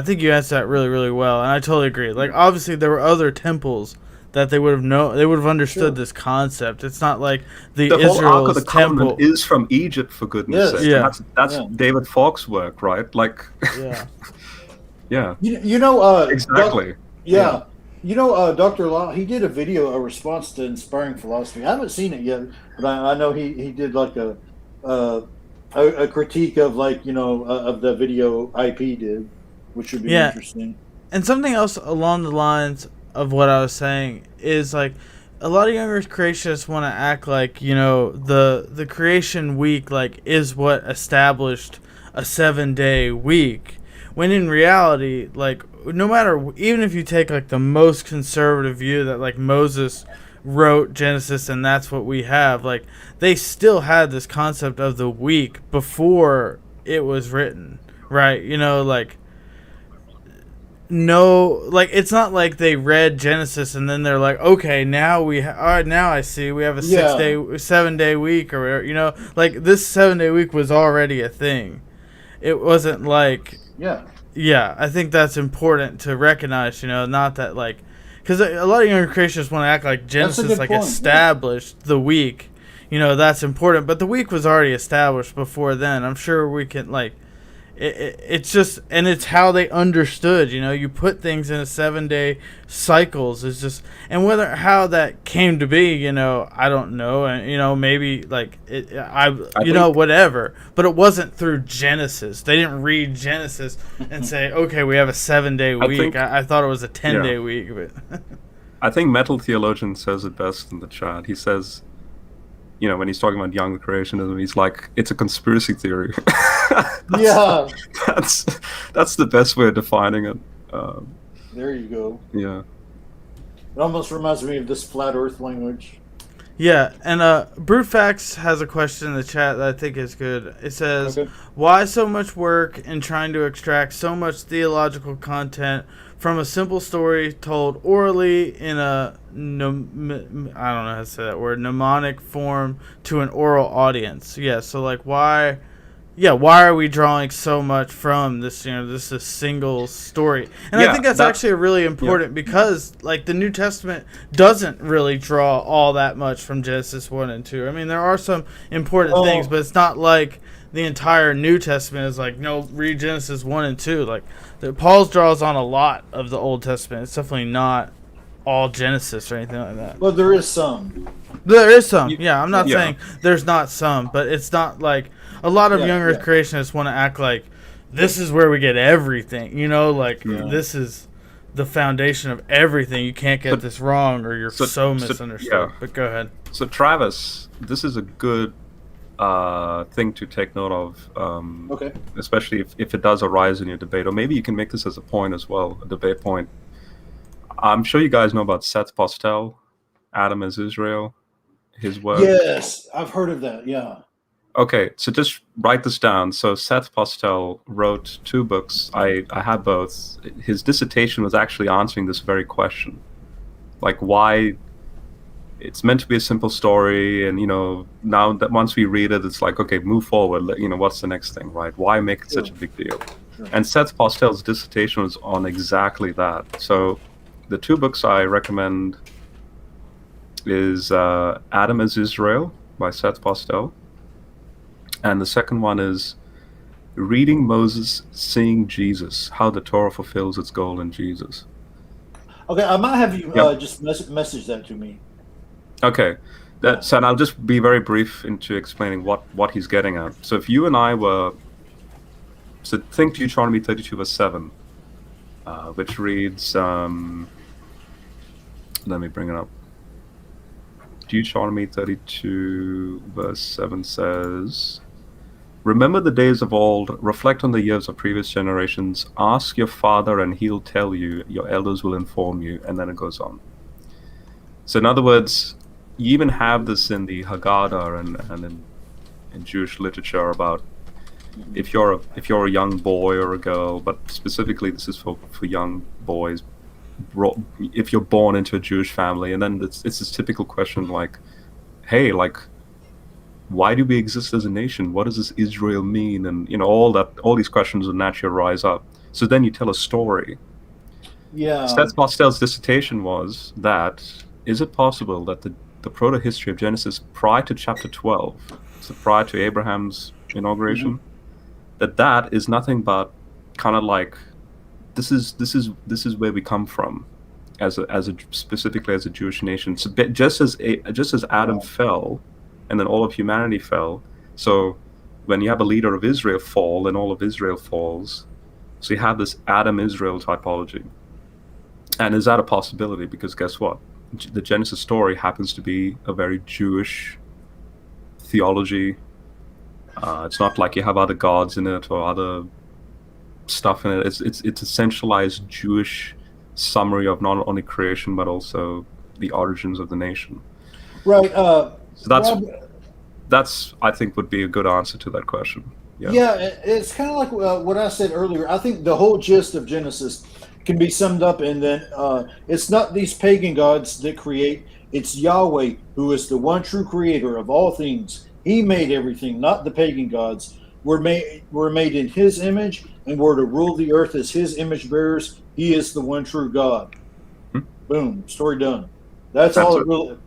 A: think you answered that really, really well, and I totally agree. Like, obviously, there were other temples that they would have understood this concept. It's not like the
D: whole Ark of the
A: temple
D: Covenant is from Egypt, for goodness sake.
A: Yeah.
D: That's David Falk's work, right? Like, yeah.
B: Exactly.
D: Exactly.
B: Dr. Law, he did a response to Inspiring Philosophy. I haven't seen it yet, but I know he did like a critique of of the video IP did, which would be interesting.
A: And something else along the lines of what I was saying is like a lot of younger creationists want to act like the creation week like is what established a 7-day week, when in reality, like, no matter, even if you take like the most conservative view that like Moses wrote Genesis and that's what we have. Like, they still had this concept of the week before it was written, right? You know, like, no, like, it's not like they read Genesis and then they're like, okay, now all right, now I see we have a 7-day week, or whatever, you know, like, this 7-day week was already a thing. It wasn't like, yeah, I think that's important to recognize, you know, not that, like, because a lot of younger Christians want to act like Genesis, like, established the week, you know, that's important, but the week was already established before then. I'm sure we can, like, it's just, and it's how they understood, you know, you put things in a 7-day cycles. Is just, and how that came to be, you know, I don't know, and, you know, maybe, like, whatever, but it wasn't through Genesis. They didn't read Genesis and say, okay, we have a 7-day week. I thought it was a 10-day week, but
D: I think Metal Theologian says it best in the chat. He says, you know, when he's talking about young creationism, he's like, it's a conspiracy theory. That's the best way of defining it.
B: There you go.
D: Yeah.
B: It almost reminds me of this flat Earth language.
A: Yeah, and Brutfax has a question in the chat that I think is good. It says, why so much work in trying to extract so much theological content from a simple story told orally in a, I don't know how to say that word, mnemonic form to an oral audience? Yeah, so, like, why are we drawing so much from this, you know, this is a single story? And I think that's actually really important because, like, the New Testament doesn't really draw all that much from Genesis 1 and 2. I mean, there are some important things, but it's not like the entire New Testament is like, no, read Genesis 1 and 2. Like, Paul's draws on a lot of the Old Testament. It's definitely not all Genesis or anything like that.
B: Well, there is some.
A: There is some. Yeah, I'm not saying there's not some, but it's not like a lot of younger creationists want to act like this is where we get everything. You know, like this is the foundation of everything. You can't get this wrong or you're so misunderstood. But go ahead.
D: So Travis, this is a good thing to take note of, especially if it does arise in your debate, or maybe you can make this as a point as well, a debate point. I'm sure you guys know about Seth Postel, Adam as Israel, his work.
B: Yes, I've heard of that, yeah.
D: Okay, so just write this down. So Seth Postel wrote 2 books. I had both. His dissertation was actually answering this very question. Like, why it's meant to be a simple story, and, you know, now that once we read it, it's like, okay, move forward. You know, what's the next thing, right? Why make it such a big deal? And Seth Postel's dissertation was on exactly that. So the 2 books I recommend is Adam as Israel by Seth Postel, and the second one is Reading Moses, Seeing Jesus, How the Torah Fulfills Its Goal in Jesus.
B: Okay, I might have you just message that to me.
D: Okay, so and I'll just be very brief into explaining what he's getting at. So if you and I were, so think Deuteronomy 32 verse 7, which reads, let me bring it up. Deuteronomy 32 verse 7 says, remember the days of old, reflect on the years of previous generations, ask your father and he'll tell you, your elders will inform you, and then it goes on. So in other words, you even have this in the Haggadah and in Jewish literature about if you're a young boy or a girl, but specifically this is for young boys, if you're born into a Jewish family, and then it's this typical question like, hey, like, why do we exist as a nation? What does this Israel mean? And, you know, all these questions would naturally rise up. So then you tell a story.
B: Yeah.
D: Seth Postel's dissertation was that, is it possible that the proto-history of Genesis prior to chapter 12, so prior to Abraham's inauguration, that is nothing but kind of like, this is where we come from, as a specifically as a Jewish nation. So just as Adam fell, and then all of humanity fell. So when you have a leader of Israel fall, then all of Israel falls. So you have this Adam-Israel typology. And is that a possibility? Because guess what? The Genesis story happens to be a very Jewish theology. It's not like you have other gods in it or other stuff in it. It's a centralized Jewish summary of not only creation but also the origins of the nation.
B: Right.
D: So that's I think would be a good answer to that question.
B: Yeah, it's kind of like what I said earlier. I think the whole gist of Genesis can be summed up in that it's not these pagan gods that create, it's Yahweh who is the one true creator of all things. He made everything, not the pagan gods. We're made in his image, and we're to rule the earth as his image bearers. He is the one true God. Boom, story done. That's all it really.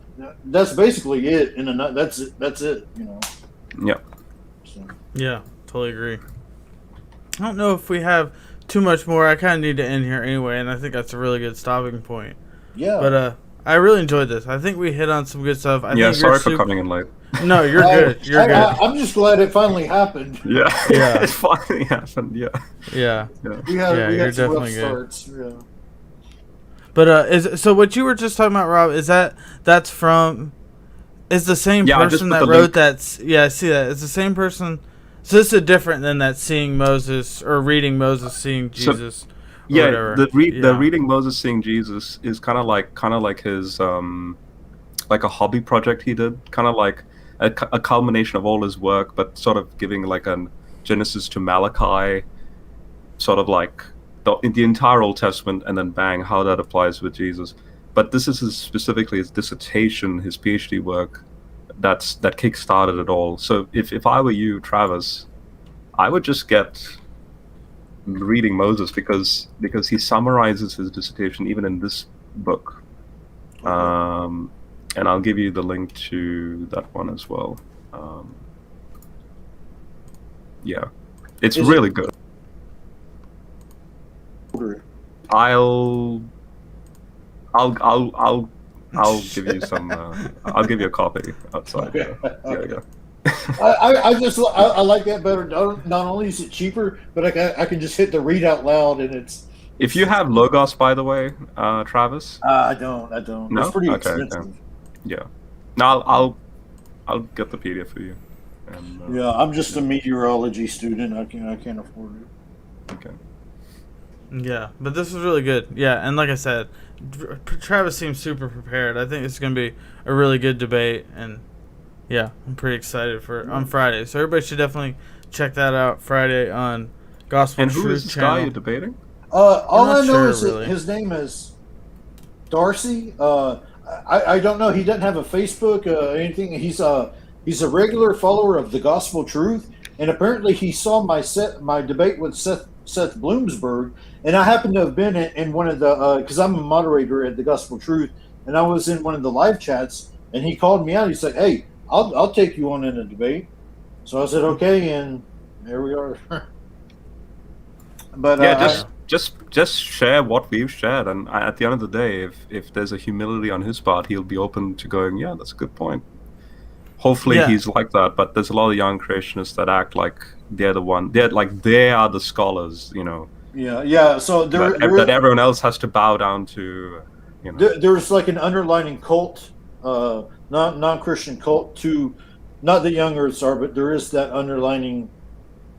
B: That's basically it. That's it. You know.
D: Yeah.
B: So.
A: Yeah, totally agree. I don't know if we have too much more. I kind of need to end here anyway, and I think that's a really good stopping point.
B: Yeah.
A: But I really enjoyed this. I think we hit on some good stuff.
D: Sorry for coming in late.
A: No, you're good. You're good.
B: I'm just glad it finally happened.
D: Yeah.
A: Yeah.
D: It finally happened. Yeah.
A: Yeah.
B: We had
A: you're
B: some
A: definitely
B: rough starts. Yeah.
A: But so what you were just talking about, Rob, is that's from is the same person that wrote that? Yeah, I see that. It's the same person. So this is different than that seeing Moses or reading Moses seeing Jesus.
D: The reading Moses seeing Jesus is kind of like his like a hobby project he did, kind of like a culmination of all his work, but sort of giving like a Genesis to Malachi, sort of like the entire Old Testament, and then bang, how that applies with Jesus. But this is specifically his dissertation, his PhD work, that kick-started it all. So if I were you, Travis, I would just get reading Moses because he summarizes his dissertation even in this book. And I'll give you the link to that one as well. It's really good. I'll give you some. I'll give you a copy outside.
B: Okay.
D: Yeah.
B: I like that better. Not only is it cheaper, but I can just hit the read out loud, and it's.
D: If you have Logos, by the way, Travis.
B: I don't.
D: No?
B: It's pretty
D: Okay,
B: expensive.
D: Yeah. No, I'll get the PDF for you. And,
B: yeah, I'm just a meteorology student. I can't afford it.
D: Okay.
A: Yeah, but this was really good. Yeah, and like I said, Travis seems super prepared. I think it's going to be a really good debate, and yeah, I'm pretty excited for on Friday. So everybody should definitely check that out Friday on Gospel
D: and
A: Truth
D: who is this
A: channel.
D: guy you're dedebating?
B: All I know
A: sure,
B: is
A: really.
B: his name is Darcy. I don't know. He doesn't have a Facebook anything. He's a regular follower of the Gospel Truth, and apparently he saw my debate with Seth Bloomsburg, and I happened to have been in one of the because I'm a moderator at the Gospel Truth, and I was in one of the live chats, and he called me out. He said, "Hey, I'll take you on in a debate." So I said, "Okay," and there we are. But
D: yeah, just share what we've shared, and at the end of the day, if there's a humility on his part, he'll be open to going, yeah, that's a good point. Hopefully he's like that, but there's a lot of young creationists that act like they're the one. They are the scholars, you know.
B: Yeah. So
D: that everyone else has to bow down to. You know.
B: There's like an underlining cult, non-Christian cult to, not that young Earths are, but there is that underlining.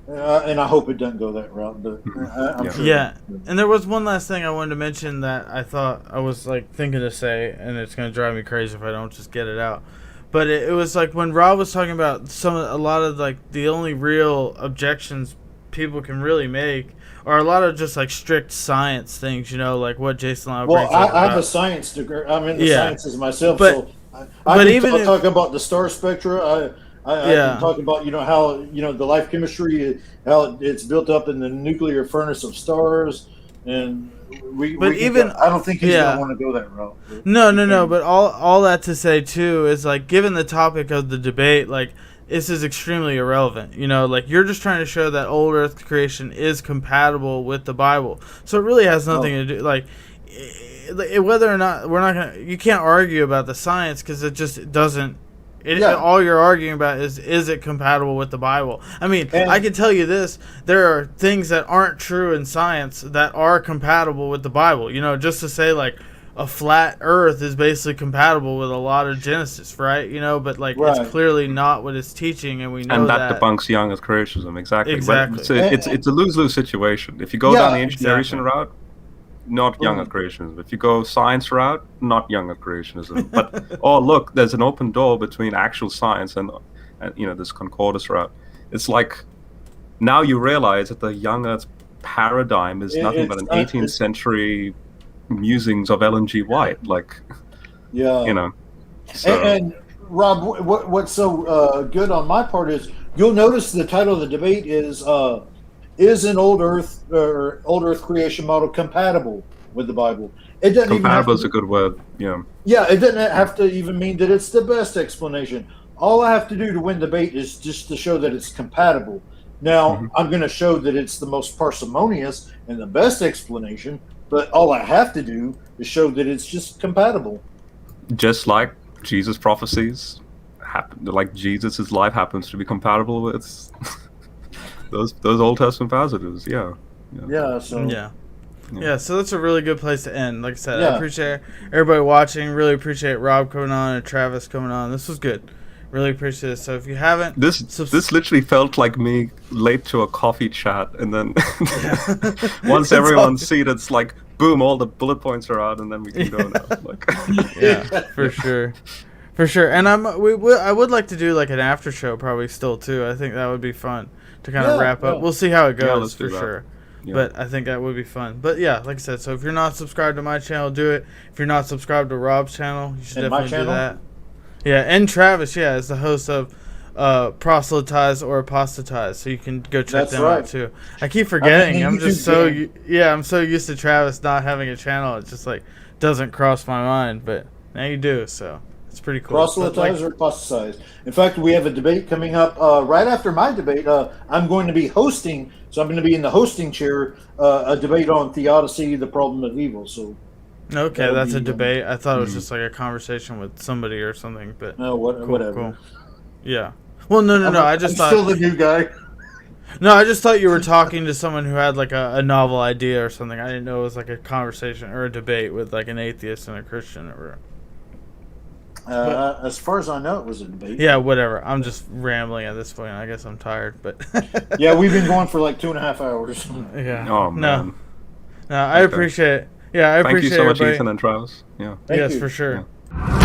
B: And I hope it doesn't go that route, but I'm sure.
A: Yeah, and there was one last thing I wanted to mention that I thought I was like thinking to say, and it's going to drive me crazy if I don't just get it out. But it was like when Rob was talking about a lot of like the only real objections people can really make are a lot of just like strict science things, you know, like what Jason Lau brings up.
B: I have a science degree. I'm in the sciences myself, so
A: but even
B: I'll talk about the star spectra. I can talk about how the life chemistry, how it's built up in the nuclear furnace of stars, and I don't think he's gonna want to go that route.
A: No. But all that to say too is like, given the topic of the debate, like this is extremely irrelevant. You know, like you're just trying to show that old Earth creation is compatible with the Bible, so it really has nothing to do like. Whether or not you can't argue about the science because it just doesn't. All you're arguing about is it compatible with the Bible? I mean, I can tell you this: there are things that aren't true in science that are compatible with the Bible. You know, just to say like a flat Earth is basically compatible with a lot of Genesis, right? You know, but like it's clearly not what it's teaching, and we know that.
D: And that debunks young Earth creationism, exactly.
A: Exactly.
D: But it's a lose-lose situation. If you go down the ancient Eritrean route, not young Earth creationism. If you go science route, not young Earth creationism. But oh look, there's an open door between actual science and this concordance route. It's like now you realize that the young Earth paradigm is nothing but an 18th century musings of Ellen G. White. Like, So.
B: And Rob, what's so good on my part is you'll notice the title of the debate is an old Earth creation model compatible with the Bible? It doesn't
D: compatible is a good word. Yeah.
B: Yeah, it doesn't have to even mean that it's the best explanation. All I have to do to win debate is just to show that it's compatible. Now, I'm going to show that it's the most parsimonious and the best explanation, but all I have to do is show that it's just compatible.
D: Just like Jesus' prophecies happen, like Jesus' life happens to be compatible with those Old Testament passages. Yeah.
A: So that's a really good place to end. Like I said, I appreciate everybody watching. Really appreciate Rob coming on and Travis coming on. This was good. Really appreciate it. So if you haven't,
D: this literally felt like me late to a coffee chat, and then once everyone's seated, it's like boom, all the bullet points are out, and then we can go now. Like,
A: for sure. And I would like to do like an after show probably still too. I think that would be fun to kind of wrap up. We'll see how it goes for sure. Yeah. But I think that would be fun. But yeah, like I said, so if you're not subscribed to my channel, do it. If you're not subscribed to Rob's channel, you should definitely do that. Yeah, and Travis, is the host of Proselytize or Apostatize, so you can go check them out too. I keep forgetting. I'm so used to Travis not having a channel. It just like doesn't cross my mind, but now you do, so it's pretty cool.
B: Proselytize or Apostatize. In fact, we have a debate coming up right after my debate. I'm going to be hosting, so I'm going to be in the hosting chair, a debate on Theology, the problem of evil. So.
A: Okay, that's a debate. I thought it was just like a conversation with somebody or something, but
B: no, whatever.
A: Cool. Yeah. Well, no. I just thought
B: still the new guy.
A: No, I just thought you were talking to someone who had like a novel idea or something. I didn't know it was like a conversation or a debate with like an atheist and a Christian or.
B: As far as I know, it was a debate.
A: Yeah, whatever. I'm just rambling at this point. I guess I'm tired, but.
B: Yeah, we've been going for like 2.5 hours.
A: Yeah.
D: Oh man.
A: No, I appreciate it. Yeah, I appreciate it.
D: Thank you so much,
A: everybody.
D: Ethan and Travis. Yeah.
A: Yes, for sure.
D: Yeah.